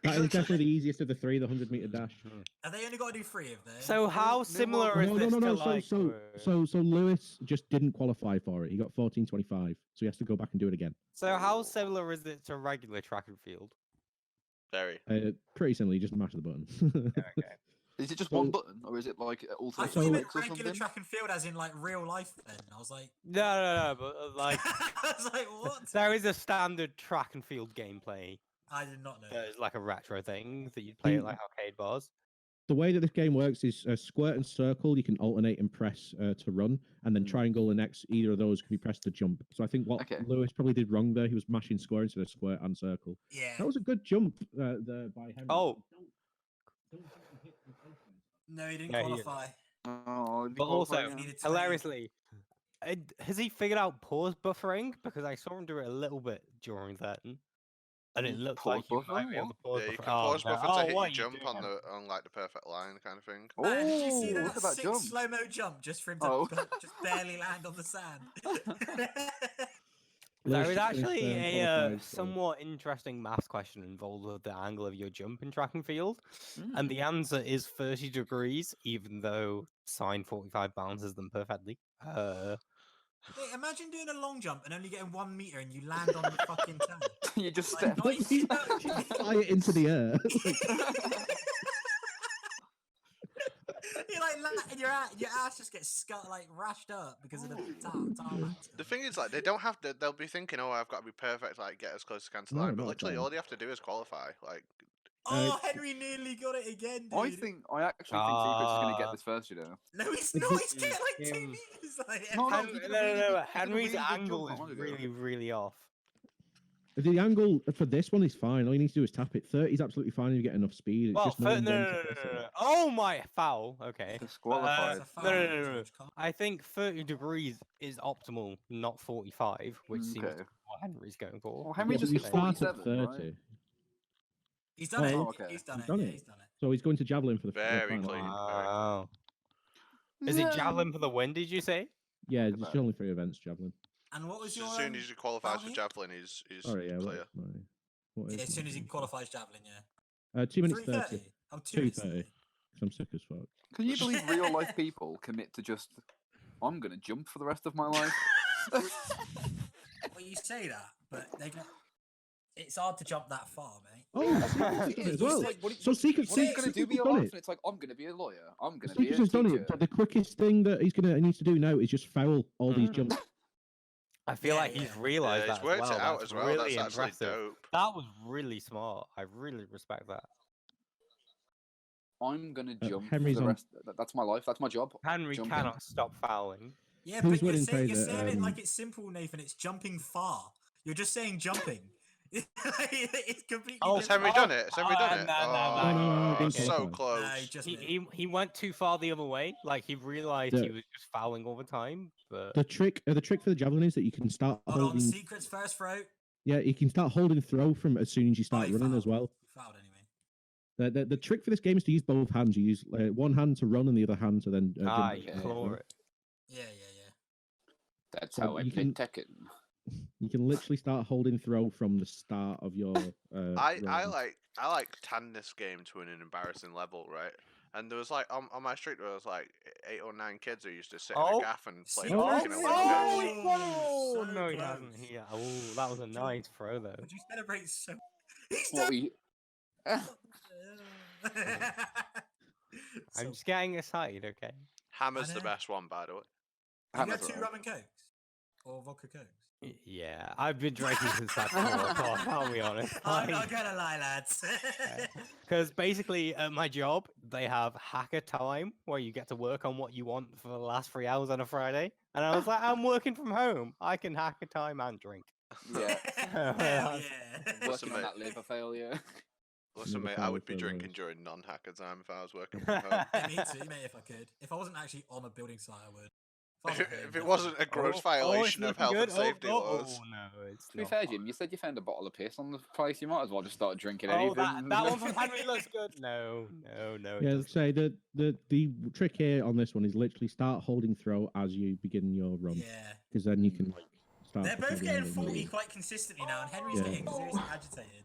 That is definitely the easiest of the 3, the 100-meter dash. Have they only got to do 3 of them? So how similar is No, this no, no, to no. like? So Lewis just didn't qualify for it. He got 14.25, so he has to go back and do it again. So how similar is it to regular track and field? Very. Pretty similar. You just mash the button. Okay. Is it just So- one button, or is it like all I three thought you meant clicks or regular something? track and field, as in like real life. Then I was like, No, but like I was like, what? there is a standard track and field gameplay. I did not know. There's like a retro thing that you'd play at like arcade bars. The way that this game works is square and circle. You can alternate and press to run, and then triangle and X. Either of those can be pressed to jump. So I think what Lewis probably did wrong there, he was mashing square instead of square and circle. Yeah. That was a good jump there by Henry. Oh. No, he didn't Yeah, he- qualify. Oh, But also, He needed 20. hilariously, has he figured out pause buffering? Because I saw him do it a little bit during that, and it looks Pause like you might buffering? be able What? to pause Yeah, you buffer. can pause buffer to hit what your are you jump doing? on like the perfect line kind of thing. Man, did you see Oh, that look at that sick jump. slow-mo jump just for him to Oh. just barely land on the sand? There Lewis is just actually finished, a qualified, so- somewhat interesting maths question involved with the angle of your jump in track and field, Hmm. and the answer is 30 degrees, even though sine 45 balances them perfectly. Wait, imagine doing a long jump and only getting 1 meter and you land on the fucking sand. You just Like, step. not even- Fly it into the air. You like and your ass just gets rashed up because of the tarmac. The thing is, like, they don't have to. They'll be thinking, "Oh, I've got to be perfect, like, get as close as I can to the No, line." But not at literally, all. all they have to do is qualify. Like, Oh, Henry nearly got it again, dude. I actually think Secret's going to get this first, you know. No, he's not. He's getting like 2 him. meters. Like, No, every- he did a No, really good- he did a Henry's really good angle jump is a while ago. really, really off. The angle for this one is fine. All you need to do is tap it. 30 is absolutely fine if you get enough speed. It's Well, just no, knowing no, when no, to no, press no, it. no. Oh my, foul. Okay. Disqualified. It's a foul, No, no, it's no, a no, no. huge call. I think 30 degrees is optimal, not 45, which seems to Okay. be what Henry's going for. Well, Henry Yeah, just but you hit start at 47, 30. right? He's done Oh, it. okay. He's done He's it. done Yeah, it. he's done it. So he's going to javelin for the Very final. clean. Wow. Is it javelin for the win, did you say? Yeah, Look at it's that. only 3 events, javelin. And what was as your? soon as he qualifies for bounty? javelin, he's Sorry, yeah. clear. What Yeah, is as soon as he my- qualifies javelin, yeah. 2 minutes 30. 3:30. Oh, 2 minutes 2:30. 30. I'm sick as fuck. Can you believe real life people commit to just, I'm going to jump for the rest of my life? Well, you say that, but it's hard to jump that far, mate. Oh, Secret's done it as well. Like, So Secret's what are you going to do? Be done your life? it. And it's like, I'm going to be a lawyer. I'm going to be Secret's a has done teacher. it. But the quickest thing that he needs to do now is just foul all these jumps. I feel Yeah, like he's yeah. realised Yeah, that he's worked as well. it out That's as well. really That's actually impressive. dope. That was really smart. I really respect that. I'm going to jump Henry's for the on- rest. That's my life. That's my job. Henry Jumping. cannot stop fouling. Yeah, Who's but you're winning saying, favourite, it like it's simple, Nathan. It's jumping far. You're just saying jumping. It's completely. Oh, Has different. Henry done it? Has Henry done it? no, no, Oh, didn't so qualify. close. No, he just missed. He went too far the other way. Like he realised The- he was just fouling all the time. But The trick for the javelin is that you can start Hold on, holding. secrets first throw. Yeah, you can start holding throw from as soon as you Oh, start he running fouled. as well. He fouled anyway. The trick for this game is to use both hands. You use one hand to run and the other hand to then jump. you okay. claw it. Yeah. That's So how I you play can- Tekken. You can literally start holding throw from the start of your. I run. like tanned this game to an embarrassing level, right? And there was like on my street there was like 8 or 9 kids who used to sit in Oh. a gaff and play See, fucking oh, Olympics. he's Oh, so no, he close. hasn't. Oh, that was a nice throw, though. Would you celebrate so? He's What done. we? I'm So, just getting excited, okay? Hammer's the know. best one, by the way. you Hammer's got 2 alright. rum and cokes or vodka cokes? Yeah, I've been drinking since that 4 o'clock, I'll be honest. I'm not gonna lie, lads. Because basically, at my job, they have hacker time where you get to work on what you want for the last 3 hours on a Friday. And I was like, I'm working from home. I can hacker time and drink. Yeah. Hell yeah. Working on mate. that liver failure. Listen, Never mate, I would be found it, drinking during non-hacker time if I was working from home. Yeah, me too, mate. If I could, if I wasn't actually on a building site, I would. I was If at home, it definitely. wasn't a gross violation of health and safety laws. Oh, no, it's To be not. fair, Jim, you said you found a bottle of piss on the place. You might as well just start drinking Oh, anything. that one from Henry looks good. No. It Yeah, doesn't. say the trick here on this one is literally start holding throw as you begin your run, Yeah. because then you can like start. They're to both cover getting the 40 lead. quite consistently now, and Henry's Yeah. getting seriously agitated.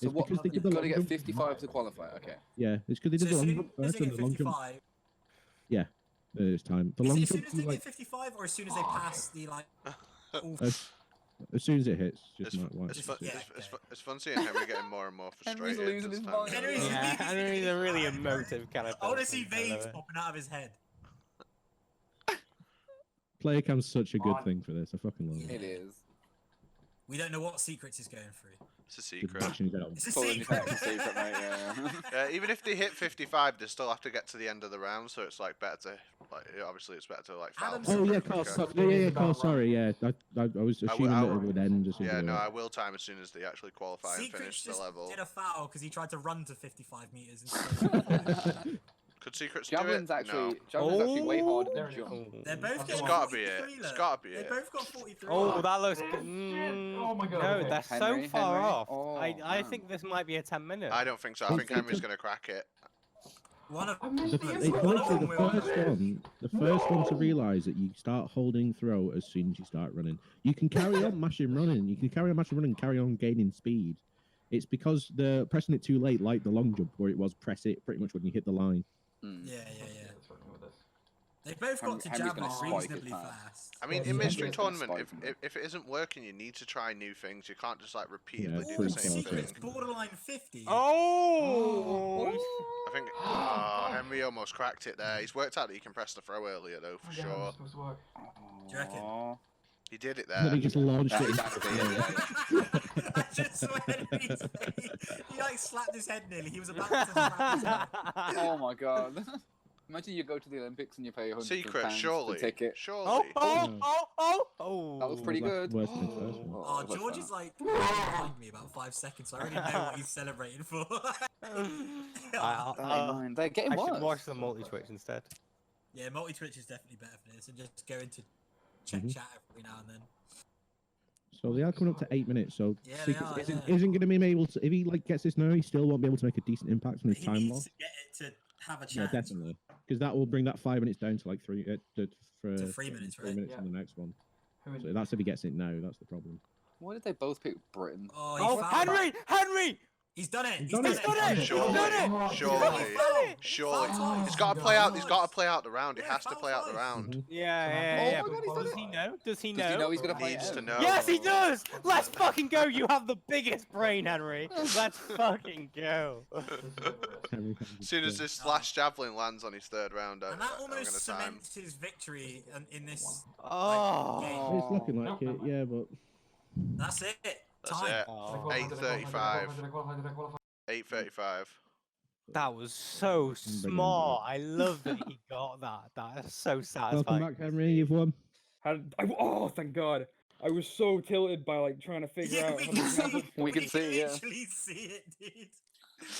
So It's what? because they did You've the got to long get jump. 55 to qualify. Okay. Yeah, it's because they So did as the long soon jump as first they and get the long jump. 55, Yeah, it's time. The is long it as soon jump as they is like get 55, or as soon as they pass the like? Oof. as soon as it hits, just It's, like fu- watch. it's, fu- Yeah, it's fun seeing Henry getting more and more Henry's frustrated. losing as his time mind. goes Henry's- on. Yeah, Henry's a really emotive kind of I want to see person. I love veins it. popping out of his head. Player cam's such a good thing for this. I fucking love it. It is. We don't know what secrets he's going through. It's a Good secret. watching it on. It's a Pulling secret. your secret, mate. Yeah. Even if they hit 55, they still have to get to the end of the round, so it's like better to obviously it's better to like foul. Adam's- Oh yeah, pretty Carl. much So, go. yeah, Carl. Sorry, yeah. I was assuming that it would end as soon as Yeah, it no, went. I will time as soon as they actually qualify and Secrets finish the just level. did a foul because he tried to run to 55 meters. Instead. Could Secrets Javelin's do it? actually, Javelin's actually way harder than jump. They're both It's getting gotta be 43. it. It's look. gotta be They it. both got 43. Oh, that looks good. Oh my God, No, okay. they're Henry, so far Henry. off. Oh, I man. think this might be a 10-minute. I don't think so. I think Henry's gonna crack it. One of I missed The, the it's intro. literally the will. first one to realise that you start holding throw as soon as you start running. You can carry on mashing running. You can carry on mashing running, carry on gaining speed. It's because the pressing it too late, like the long jump, where it was press it pretty much when you hit the line. Yeah. They both got to Henry's gonna javelin spike his reasonably pass. fast. I mean, Yeah, in yeah, Mystery yeah. Tournament, Spike him. if it isn't working, you need to try new things. You can't just like repeatedly Yeah, do the free same kills, thing. Secrets borderline 50. Oh! I think Henry almost cracked it there. He's worked out that he can press the throw earlier though, for sure. Do you reckon? Aw. He did it And then there. he just launched Yeah, it. exactly, into the yeah, air. yeah. I just swear he like slapped his head nearly. He was about to slap his head. Oh my god. Imagine you go to the Olympics and you pay £100 Secret, for surely. the ticket. Surely. That was pretty good. Worse than the first one. Oh, that's George fine. is like behind me about 5 seconds, so I already know what he's celebrating for. Don't mind. They're getting I worse. should watch the multi-twitch instead. Yeah, multi-twitch is definitely better for this, and just go into check Mhm. chat every now and then. So they are coming up to 8 minutes. So Yeah, they Secrets are, isn't, yeah. isn't going to be able to. If he like gets this now, he still won't be able to make a decent impact on his He time needs loss. to get it to have a Yeah, chance. definitely, because that will bring that 5 minutes down to like three for To 3 minutes, 3 right? minutes Yeah. on the next one. Who So that's if he gets it now. That's the problem. Why did they both pick Britain? Oh, he Oh, fouled. Henry! He's done it. He's done done it. it. He's done it. Surely, Oh, surely, Foul. surely. Foul. He's got to play out. He's got to Twice. play out the round. He Yeah, has to foul play out the twice. round. Mhm. Yeah. Oh my God, he's done Does it. he know? Does he Does he know know? he's gonna play Needs out? to know. Yes, he does! Let's fucking go! You have the biggest brain, Henry. Let's fucking go. Henry As soon as this last javelin lands on his third round, And I'm that gonna almost time. cements his victory in this. Oh. It's looking like it, yeah, but That's it. That's Time. it. Oh. 8:35. 8:35. That was so smart. I love that he got that. That is so welcome satisfying. back, Henry. You've won. Oh, thank God! I was so tilted by like trying to figure Yeah, out. we how can to see. We can see, yeah. literally see it, dude.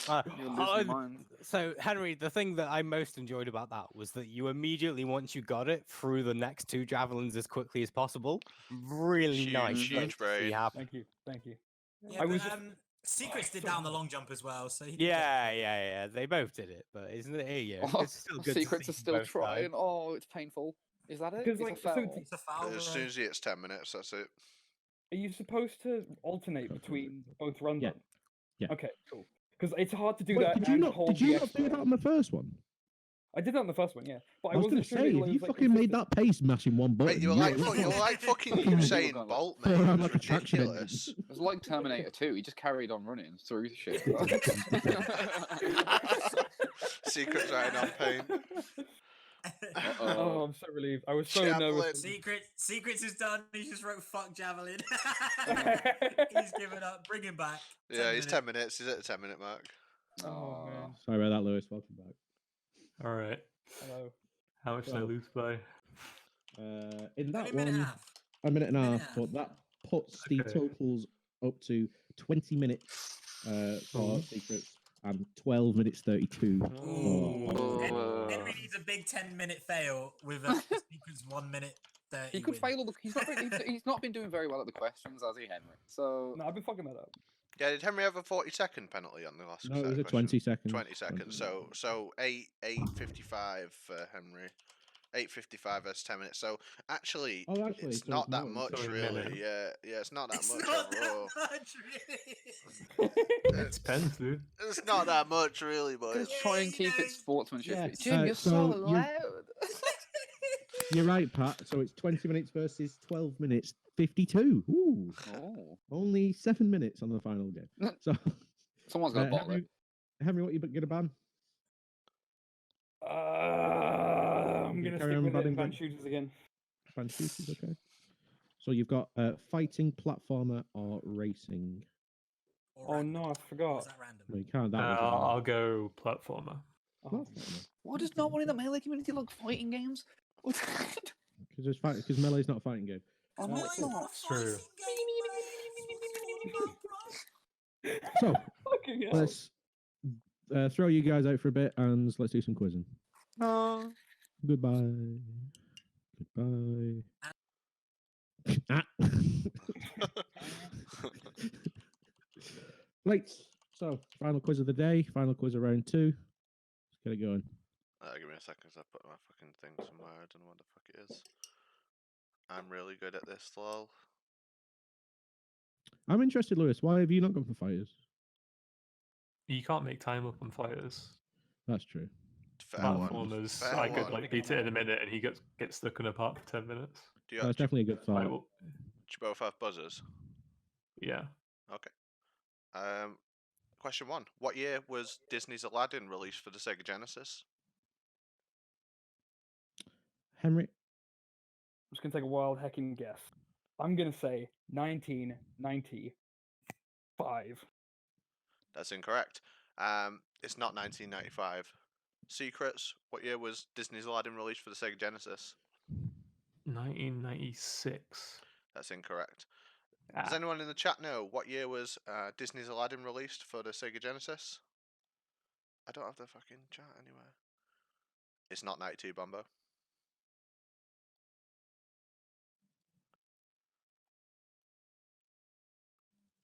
You're losing your mind. So, Henry, the thing that I most enjoyed about that was that you immediately, once you got it, threw the next 2 javelins as quickly as possible. Really Huge, nice. huge to see brain. happen. Thank you, thank you. Yeah, I was but, just- Secrets did down the long jump as well, so he did Yeah. They both did it, but isn't it? Yeah, Oh, it's still good. to Secrets see are still both trying. sides. Oh, it's painful. Is that it? Because, It's like, a so foul. It's a foul. As soon as he hits 10 minutes, that's it. Are you supposed to alternate between both run Yeah. them? Yeah. Okay, cool. Because it's hard to do Wait, that did you and not? hold Did you the not do extra. that on the first one? I did that on the first one, yeah. But I was wasn't gonna sure say, Nicola if you was, like, fucking made consistent. that pace match in one button, Mate, you were like fucking Usain Bolt, mate. Fall It around was like a traction engine. ridiculous. It was like Terminator 2. He just carried on running through the shit. Secrets writing on paint. Oh, I'm so relieved. I was so Javelin. nervous. Secrets is done. He just wrote "fuck Javelin." He's given up. Bring him back. Yeah, he's 10 minutes. He's at the 10-minute mark. Oh, man. Sorry about that, Lewis. Welcome back. All right. Hello. How much did I Well, lose by? In that Only a minute and a one, half. a minute and a Minute half, and a but that puts the Okay. totals up to 20 minutes for Mhm. secrets and 12 minutes 32 Oh. for Henry needs a big 10-minute fail with a Secrets 1 minute 30. He could win. fail all the. He's not been doing very well at the questions, has he, Henry? So No, I've been fucking that up. Yeah, did Henry have a 40-second penalty on the last No, it set was of a 20 questions? seconds. 20 seconds. So 8:55 for Henry. 8:55 versus 10 minutes. So actually, Oh, actually, it's so not it's that more, much, it's only a really. minute. Yeah, it's not that It's much not that overall. much, really. It depends, dude. It's not that much, really, gonna boys. try and you keep know, it sportsmanship. Yeah, Jim, you're so so loud. You're right, Pat. So it's 20 minutes versus 12 minutes 52. Ooh, Oh, only 7 minutes on the final game. So, someone's got a bottle. Henry, what are you going to ban? I'm You gonna carry stick on with it. banning Ban them? shooters again. Fan shooters, okay. So you've got fighting, platformer, or racing. Oh no, I Or forgot. is that random? No, you can't. That was I'll go platformer. Oh, platformer. Why does no one in the melee community like fighting games? Because Melee's not a fighting game. Oh, no, Really it's not not. a fighting game, bro. So fucking hell. let's throw you guys out for a bit and let's do some quizzing. No. Goodbye. Goodbye. Ah. Right. So final quiz of the day. Final quiz of round 2. Let's get it going. Give me a second, 'cause I put my fucking thing somewhere. I don't know what the fuck it is. I'm really good at this, lol. I'm interested, Lewis. Why have you not gone for fighters? You can't make time up on fighters. That's true. Fair one. Platformers, Fair I could one. like beat it in a minute, and he gets stuck in a part for 10 minutes. Do you, That's do, definitely a good I thought. will, do you both have buzzers? yeah. Okay. Question 1. What year was Disney's Aladdin released for the Sega Genesis? Henry, I'm just gonna take a wild hecking guess. I'm gonna say 1995. That's incorrect. It's not 1995. Secrets. What year was Disney's Aladdin released for the Sega Genesis? 1996. That's incorrect. Does Ah, anyone in the chat know what year was Disney's Aladdin released for the Sega Genesis? I don't have the fucking chat anywhere. It's not 92, Bombo.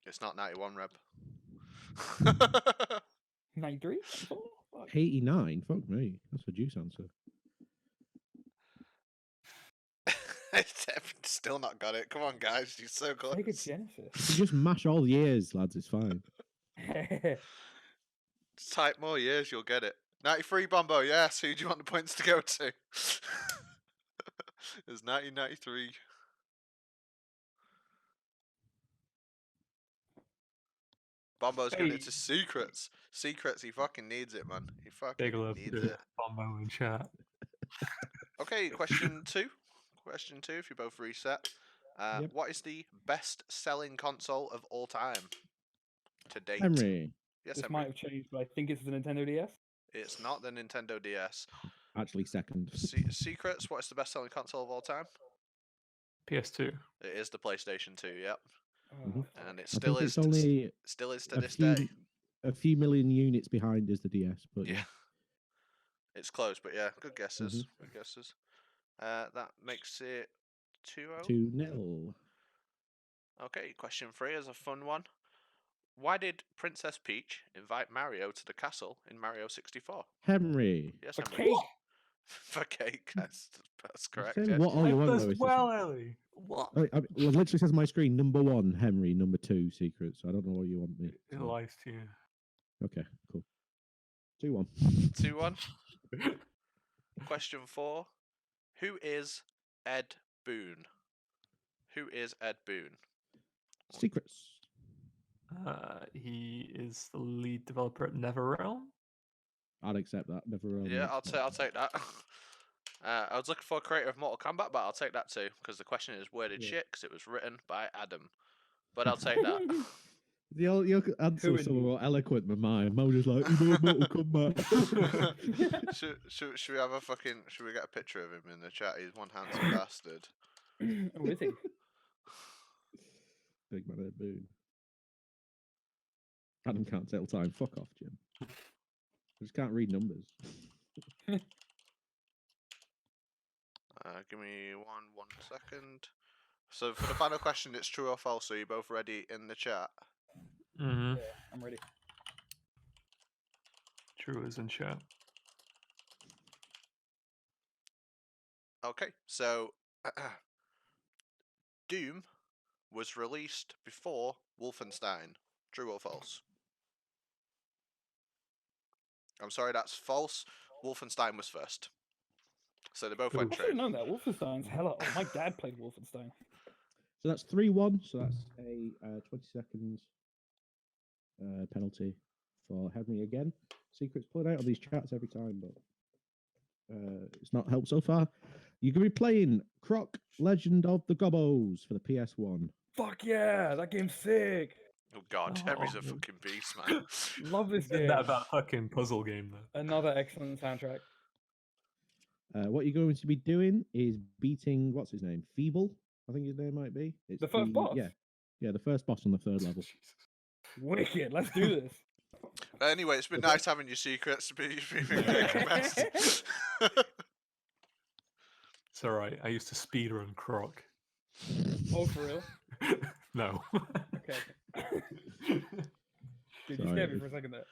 It's not 91, Reb. 93? 89. Fuck me. That's a juice answer. Still not got it. Come on, guys. You're so close. Sega Genesis. You just mash all years, lads. It's fine. Just type more years, you'll get it. 93, Bombo. Yes. Who do you want the points to go to? It's 1993. Bombo's giving it to Secrets. Secrets, he fucking needs it, man. He fucking big love needs to it. Bombo in chat. Okay, question 2. Question 2, if you both reset. Yep. What is the best-selling console of all time to date? Henry, Yes, This Henry. might have changed, but I think it's the Nintendo DS. It's not the Nintendo DS. actually second. Secrets, what is the best-selling console of all time? PS2. It is the PlayStation 2, yep. Mhm. And it I still think is, it's only still is to a this few, day. a few million units behind is the DS, but Yeah. It's close, but yeah, good guesses. Mm-hmm. Good guesses. That makes it 2-0. 2-0. Okay, question 3 is a fun one. Why did Princess Peach invite Mario to the castle in Mario 64? Henry, Yes, A Henry. cake. For cake, that's correct. Say Yeah. what all you want, Does Lewis. well, Ellie. What? Well, it literally says my screen number 1 Henry, number 2 Secret. So I don't know what you want me. It to- lies to you. Okay, cool. 2-1. 2-1. Question 4. Who is Ed Boon? Who is Ed Boon? Secrets. He is the lead developer at NetherRealm. I'd accept that. Never. Yeah, I'll take that. I was looking for a creator of Mortal Kombat, but I'll take that too, because the question is worded Yeah. shit, because it was written by Adam. But I'll take that. Your answer Who was is so he? more eloquent than mine. Mine was like, you know, Mortal Kombat. Should we have a fucking? Should we get a picture of him in the chat? He's one handsome bastard. Oh, is he? Big man Ed Boon. Adam can't tell time. Fuck off, Jim. I just can't read numbers. Give me one second. So for the final question, it's true or false. Are you both ready in the chat? Mm-hmm. Yeah, I'm ready. True is in chat. Okay, so Doom was released before Wolfenstein. True or false? I'm sorry, that's false. Wolfenstein was first. So they both went I true. should have known that. Wolfenstein's hella old. My dad played Wolfenstein. So that's 3-1. So that's a 20 seconds penalty for Henry again. Secret's pulling out of these chats every time, but it's not helped so far. You're going to be playing Croc Legend of the Gobbos for the PS1. Fuck yeah, that game's sick. Oh god, Henry's a Oh. fucking beast, man. Love this Isn't game. that about fucking puzzle game though? Another excellent soundtrack. What you're going to be doing is beating, what's his name? Feeble, I think his name might be. It's The first boss? Yeah, the first boss on the 3rd level. Jesus. Wicked. Let's do this. Anyway, it's been nice having your secrets. You've been great best. It's alright. I used to speedrun Croc. Oh, for real? No. Okay. Dude, you Sorry, scared me for a second there.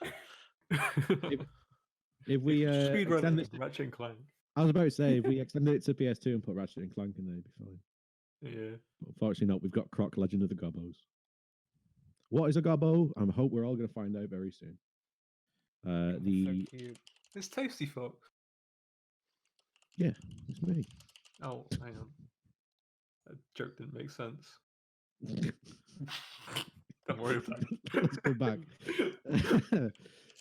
If we extend Speedrun this, Ratchet and Clank. I was about to say, if we extended it to PS2 and put Ratchet and Clank in there, it'd be fine. Yeah. But unfortunately not, we've got Croc Legend of the Gobbos. What is a Gobbo? I hope we're all going to find out very soon. So The cute. It's Tasty Fox. It's me. Oh, hang on. That joke didn't make sense. Don't worry about it. Let's go back.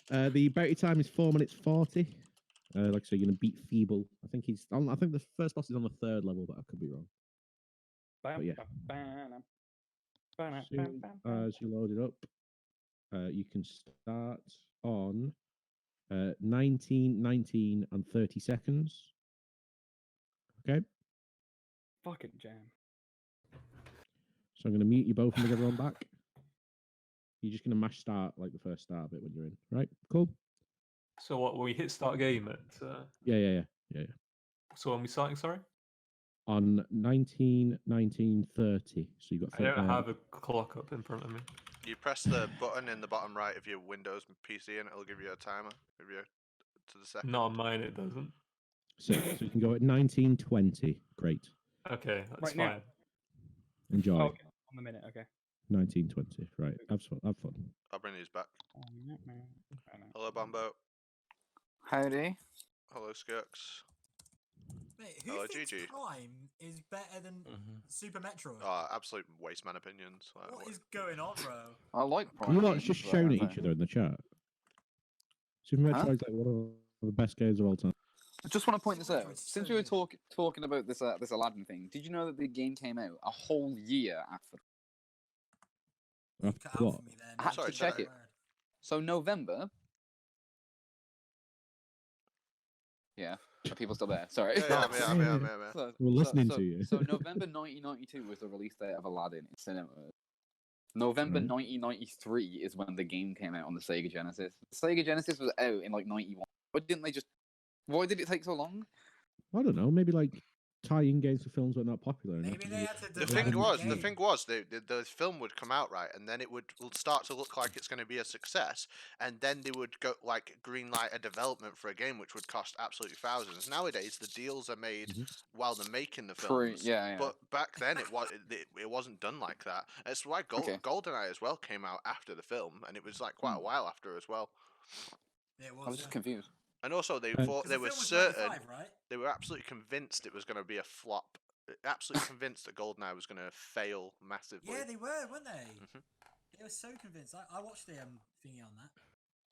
The bounty time is 4 minutes 40. Like I say, you're gonna beat Feeble. I think I think the first boss is on the 3rd level, but I could be wrong. Bam, yeah. bam, bam, As soon as you load it up, you can start on 19, 19, and 30 seconds. Okay, Fucking jam. so I'm gonna mute you both and make everyone back. You're just gonna mash start like the first start bit when you're in, right? Cool. So what? We hit start game at. Yeah. So when we starting? Sorry. On 19, 19, 30. So you got. I don't have a clock up in front of me. You press the button in the bottom right of your Windows PC and it'll give you a timer. Give you to the second. Not on mine. It doesn't. So you can go at 1920. Great. Okay, that's Right now. fine. Enjoy. Oh, okay. On the minute, okay. 1920. Right. Have fun. I'll bring these back. Hello, Bambo. Howdy. Hello, Skirks. Mate, who Hello, thinks Gigi. Prime is better than Super Metroid? Oh, absolute waste man opinions. Like, What is going on, bro? I like Can Prime. you lot games, just but shout at I each think- other in the chat? Super Huh? Metroid's like one of the best games of all time. I just want to point this Super out. Metroid's Since so we were good. talking about this this Aladdin thing, did you know that the game came out a whole year after? You After cut out what? for me then. I had Sorry, to check say it. So November. Yeah, are people still there? Sorry. Yeah, I'm here. So- We're listening to you. So November 1992 was the release date of Aladdin in cinemas. November Right. 1993 is when the game came out on the Sega Genesis. The Sega Genesis was out in like 91. Why didn't they just? Why did it take so long? I don't know. Maybe like tie-in games for films were not popular enough. Maybe they had to The develop thing was, game. the thing was, the film would come out right, and then it would start to look like it's going to be a success, and then they would go like greenlight a development for a game which would cost absolutely thousands. Nowadays, the deals are made while they're making the films. Yeah. But back then, it wasn't done like that. That's why GoldenEye as well came out after the film, and it was like quite a while after as well. Yeah, it I was just confused. And also, they Because thought the they were film was certain. 95, right? They were absolutely convinced it was going to be a flop. Absolutely convinced that GoldenEye was going to fail massively. Yeah, they were, weren't they? Mhm. They were so convinced. I watched the thingy on that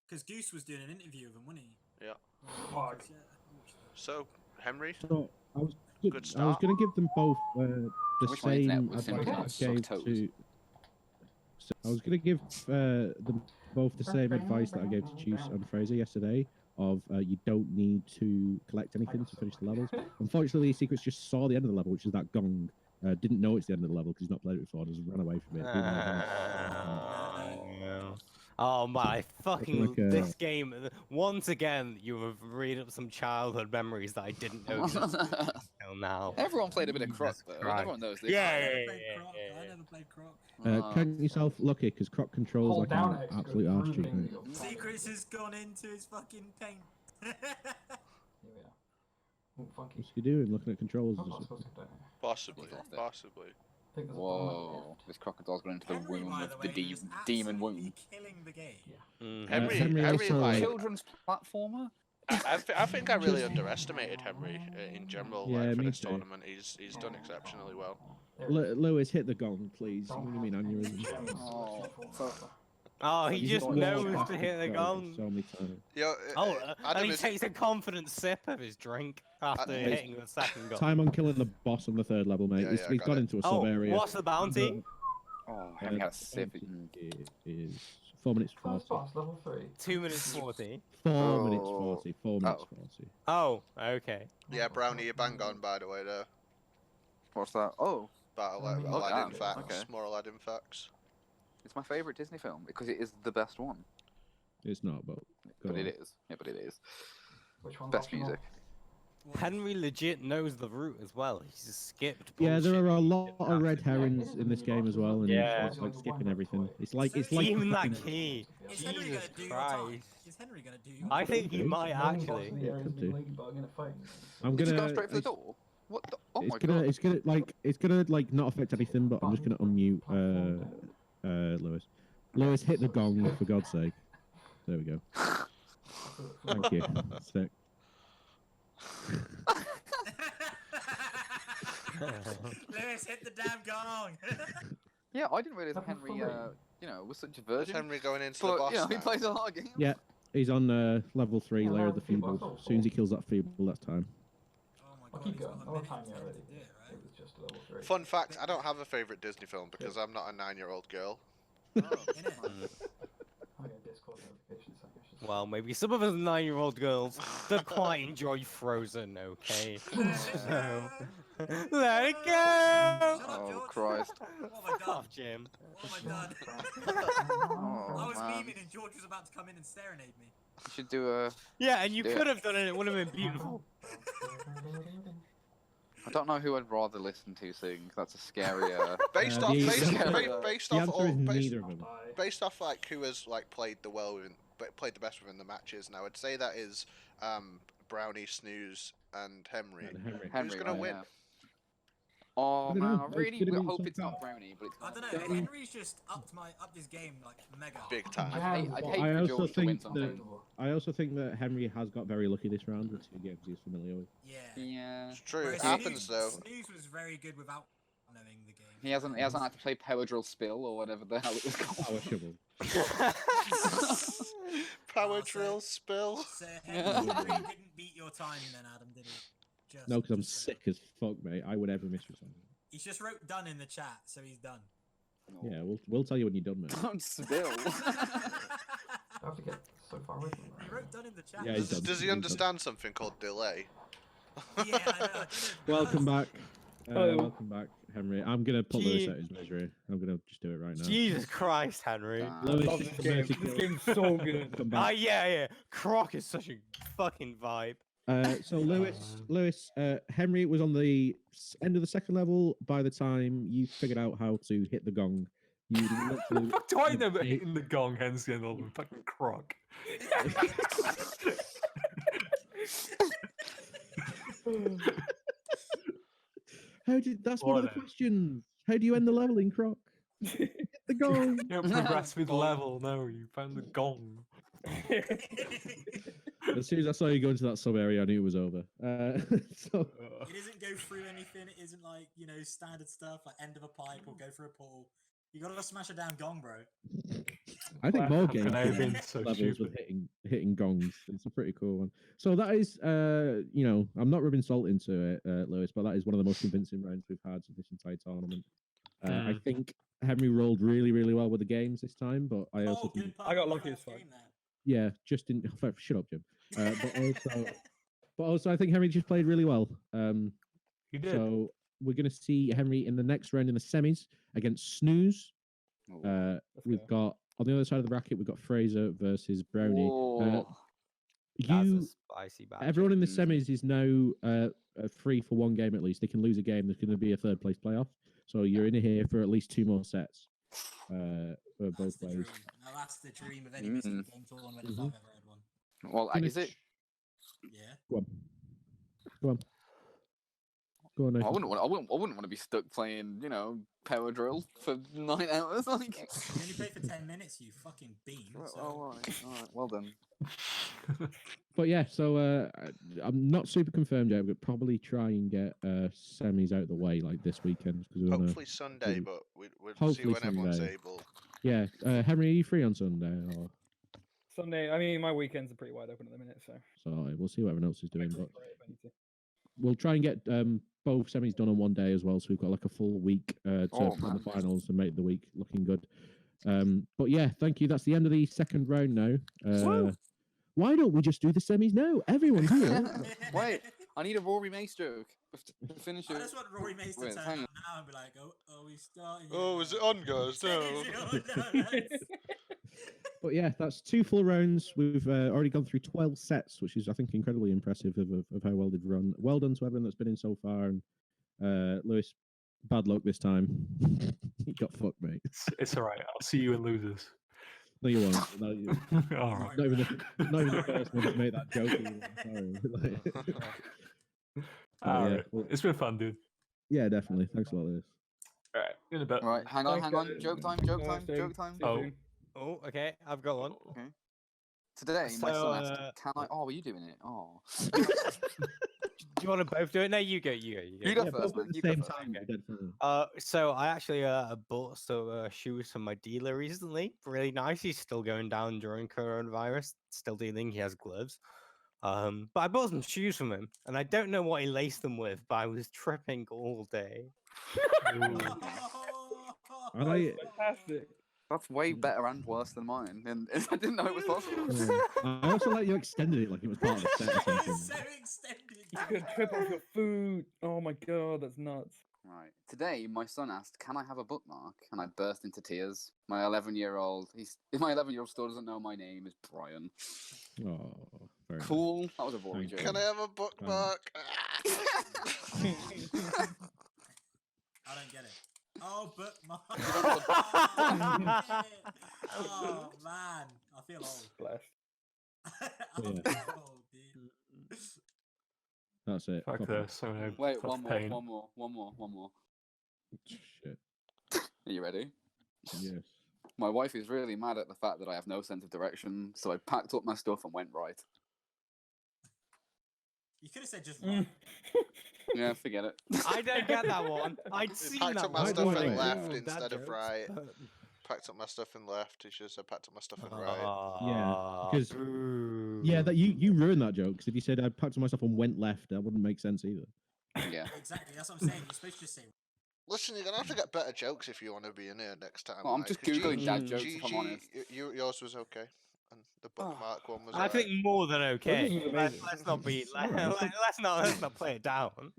because Goose was doing an interview of him, wasn't he? Yeah. Yeah, I watched that. So, Henry, So I was Good I was start. going to give them both the Wish my internet same was advice simple. that I Suck gave toes. to. So I was going to give them both the same advice that I gave to Juice and Fraser yesterday. Of you don't need to collect anything to finish the levels. Unfortunately, Secrets just saw the end of the level, which is that gong. Didn't know it's the end of the level because he's not played it before. Just ran away from it. Oh my fucking like a- this game once again you have read up some childhood memories that I didn't know existed until now. Everyone played a bit of Croc Jesus though. Christ. Everyone knows this. Yeah, I yeah, never yeah, played yeah, Croc. yeah, I yeah. never played Croc. Count yourself lucky because Croc controls Hold like down an X to go absolute through arse the cheek, menu, mate. you'll find it. Secrets has gone into his fucking paint. Here we are. Oh, funky. What's he doing? Looking at controls. I'm or not something? supposed to do it. possibly, He's lost it. possibly. I think there's a Whoa, this crocodile's gone into the Henry, womb by of the the way, was demon absolutely womb. killing the game. Mhm. Henry, Henry Henry, also- like, Children's platformer? I think I really underestimated Henry in general. Yeah, Like for me this too. tournament, he's done exceptionally well. Lewis, hit the gong, please. What do you mean aneurysm? Oh, so Oh, he You just walk knows past to hit the gong gong. so many times. Yo, Oh, Adam and he is, takes a confident sip of his drink after Hey. hitting the second gong. Time on killing the boss on the third level, mate. Yeah, he's yeah, he's got got it. into a Oh, sub area. what's the bounty? Oh, Henry had a sip. It is 4 minutes 40. First boss, level 3. 2 minutes 40. 4 minutes Oh. 40. 4 minutes Oh. 40. Oh, okay. yeah, Brownie, you bang on by the way there. What's that? Oh, About Oh, Aladdin damn, facts, okay. more Aladdin facts. it's my favourite Disney film because it is the best one. It's not, but go But on. it is. Yeah, but it is. Which one's Best optional? music. Henry legit knows the route as well. He's just skipped. Yeah, there bullshit are a he lot didn't of have red to do. herrings in this game as well, and Yeah. it's like skipping everything. It's like Even that fucking- key. Is Henry Jesus gonna do your time? Christ. Is Henry gonna do your I time? think he Okay. might Main boss actually. in the Yeah, area could is a do. ladybug in a fight. I'm Did you gonna. go straight for the it's- door? What the? Oh it's my gonna, god. it's gonna like not affect anything, but I'm just gonna unmute Lewis. Lewis, hit the gong for God's sake. There we go. Thank you. Sick. Lewis, hit the damn gong. Yeah, I didn't realise that Level Henry, 3. was such a Is virgin. Henry going into the But, boss he now? plays a lot of games. Yeah, he's on level 3, Yeah, layer of level the 3, but I feeble. thought As soon as he four. kills that feeble, that's time. Oh my I'll god, keep he's got going. a I'll minute time you to already. do it, right? It was just a level 3. Fun fact: I don't have a favorite Disney film because I'm not a 9-year-old girl. Innit? Oh yeah, Discord notifications. I guess just- Well, maybe some of us 9-year-old girls don't quite enjoy Frozen, okay? So, let it go! Shut up, Oh, George. Christ. What have I Fuck done? off, Jim. What have I done? Oh, I was man. memeing and George was about to come in and serenade me. You should do a... Yeah, and you Yeah. could have done it, it would have been beautiful. I don't know who I'd rather listen to sing. That's a scary... Based the off, answer- based, the based The off, answer all, is based, neither of them. based off like who has like played the played the best within the matches. Now I'd say that is Brownie, Snooze, and Henry. And Henry. Henry, gonna right, win? yeah. Oh I don't man, know. I It's really gonna be hope some it's not tough. Brownie, but it's I gonna don't be. know. Henry's just upped his game like mega. Big time. I'd hate I for also George to win think something. that I also think that Henry has got very lucky this round with 2 games he's familiar with. Yeah. Yeah. It's true. It Whereas happens Snooze, though. Snooze was very good without knowing the game. He hasn't had to play Power Drill Spill or whatever the hell it was called. Power shovel. Power Oh, so- drill spill. So Henry didn't beat your time then, Adam, did he? Just, No, because I'm just so- sick as fuck, mate. I would ever miss you something. He's just wrote done in the chat, so he's done. Yeah, we'll tell you when you're done, mate. Don't spill. I have to get so far away from He that. wrote done in the chat. Yeah, he's Does, done. does he He's done. understand something called delay? Yeah, I know. I don't know if he Welcome does. back. Hello. Welcome back, Henry. I'm gonna put Lewis Gee- out his misery. I'm gonna just do it right now. Jesus Christ, Henry. Lewis, Love this game. mercy This kill. game's so good. Come Ah, back. yeah. Croc is such a fucking vibe. So Lewis, Henry was on the end of the second level by the time you figured out how to hit the gong. You literally What do I know about ate- hitting the gong, hence the end of the fucking croc? That's one of the Whatever. questions. How do you end the level in Croc? Hit the gong. You don't progress with level, no, you found the gong. As soon as I saw you go into that sub area, I knew it was over. So It doesn't go through anything. It isn't like, standard stuff like end of a pipe or go through a portal. You gotta smash a damn gong, bro. I think more How games can I have should been have so levels stupid? with hitting gongs. It's a pretty cool one. So that is, I'm not rubbing salt into it, Lewis, but that is one of the most convincing rounds we've had this entire tournament. I think Henry rolled really, really well with the games this time, but I also think, good I got part of the lucky as first fuck. game there. yeah, just didn't. Shut up, Jim. But also, I think Henry just played really well. You did. So we're going to see Henry in the next round in the semis against Snooze. We've got on the other side of the bracket, we've got Fraser versus Brownie. Whoa. That's a spicy batch. Everyone in the semis is now free for one game at least. They can lose a game. There's going to be a third place playoff. So you're in here for at least 2 more sets for That's both the players. dream. Now that's the dream of any missing game tournament if I've ever had one. Well, is it? Yeah. Go on. Go on, I Nathan. wouldn't want to be stuck playing, power drill for 9 hours. Like, You only play for 10 minutes, you fucking bean. So... all right, well done. But yeah, so I'm not super confirmed yet. We'll probably try and get semis out of the way like this weekend because Hopefully Sunday, but we'll see Hopefully when everyone's Sunday. able. Yeah, Henry, are you free on Sunday? Or... Sunday, I mean, my weekends are pretty wide open at the minute, so. We'll see what everyone else is doing. But Right, if I need to. we'll try and get both semis done on one day as well, so we've got like a full week to plan the finals and make the week looking good. But yeah, thank you. That's the end of the second round now. Why don't we just do the semis now? Everyone's here. Wait, I need a Rory Mace joke to finish it. I just want Rory Mace to Wait, turn hang up now and be like, oh, we starting. Oh, is it on, guys? No. But yeah, that's 2 full rounds. We've already gone through 12 sets, which is, I think, incredibly impressive of how well they've run. Well done to everyone that's been in so far. And Lewis, bad luck this time. You got fucked, mate. It's all right. I'll see you in losers. No, you won't. No, All right. not even the first one to make that joke. Sorry. All yeah, right. well- It's been fun, dude. Yeah, definitely. Thanks a lot, Lewis. All right. In a bit. All right, hang on. Thanks, guys. Joke time. Joke time. Oh. Oh, okay, I've got one. Okay. Today, my So, son asked, "Can I?" Oh, were you doing it? Oh. Do you want to both do it? No, you go. You You go Yeah, first, both man. at the You go same first. time. Okay. Dead fine. So I actually bought some shoes from my dealer recently. Really nice. He's still going down during coronavirus. Still dealing. He has gloves. But I bought some shoes from him, and I don't know what he laced them with, but I was tripping all day. I like. Fantastic. That's way better and worse than mine, and I didn't know it was possible. I also like you extended it like it was part of the set or something. It's so extended. You could trip off your food. Oh my god, that's nuts. Right. Today, my son asked, "Can I have a bookmark?" And I burst into tears. My 11-year-old still doesn't know my name is Brian. Oh, very nice. Cool. That was a boring Thank joke. Can I have a bookmark? I don't get it. Oh, but my. Oh man, I feel old. Blessed. I Yeah. feel old, dude. That's it. Fuck Copy. this. So no Wait, tough one pain. more. Shit. Are you ready? Yes. My wife is really mad at the fact that I have no sense of direction, so I packed up my stuff and went right. You could have said just one. Yeah, forget it. I don't get that one. I'd seen Packed that up my one. stuff and I left know instead dad of jokes, right. but- Packed up my stuff and left. He should have said packed up my stuff and right. Ah, because- boo. Yeah, that you ruined that joke because if you said I packed myself and went left, that wouldn't make sense either. Yeah. Exactly, that's what I'm saying. You're supposed to just say. Listen, you're gonna have to get better jokes if you want to be in here next time. Well, I'm like, just 'cause googling G- dad jokes, if I'm honest. yours was okay, and the bookmark one was. I think more than okay. This is Let's, amazing. let's not be. Alright. Let's not play it down.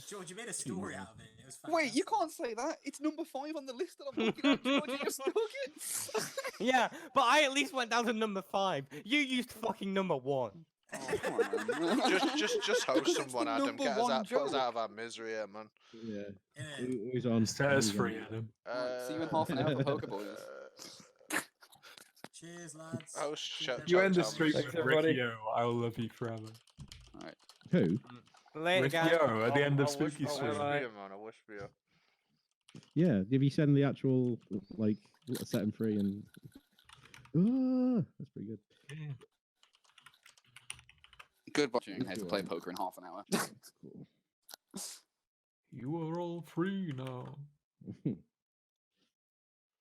George, you made a story out of it. It was Wait, you fantastic. can't say that. It's number 5 on the list that I'm looking at. George, you just took it. Yeah, but I at least went down to number 5. You used fucking number 1. Oh, come on, man. Just host It's someone, the Adam. number Get us one out, put us joke. out of our misery here, man. Yeah. Innit? Who's on? Set us Who's on? free, Adam. Right, see you in half an hour for Poker Boys. Cheers, lads. Host, Keep shut- You Tell- end the tell me. stream Thanks, with everybody. Ricky O. I will love you forever. Alright. Who? Later, Ricky guys. O at the end of I wish Spooky for Stream. Bye-bye. you, man. I wish for you. Yeah. Did you send the actual like set him free and? That's pretty good. Good watching how Thank to you, play Adam. poker in half an hour. That's cool. You are all free now.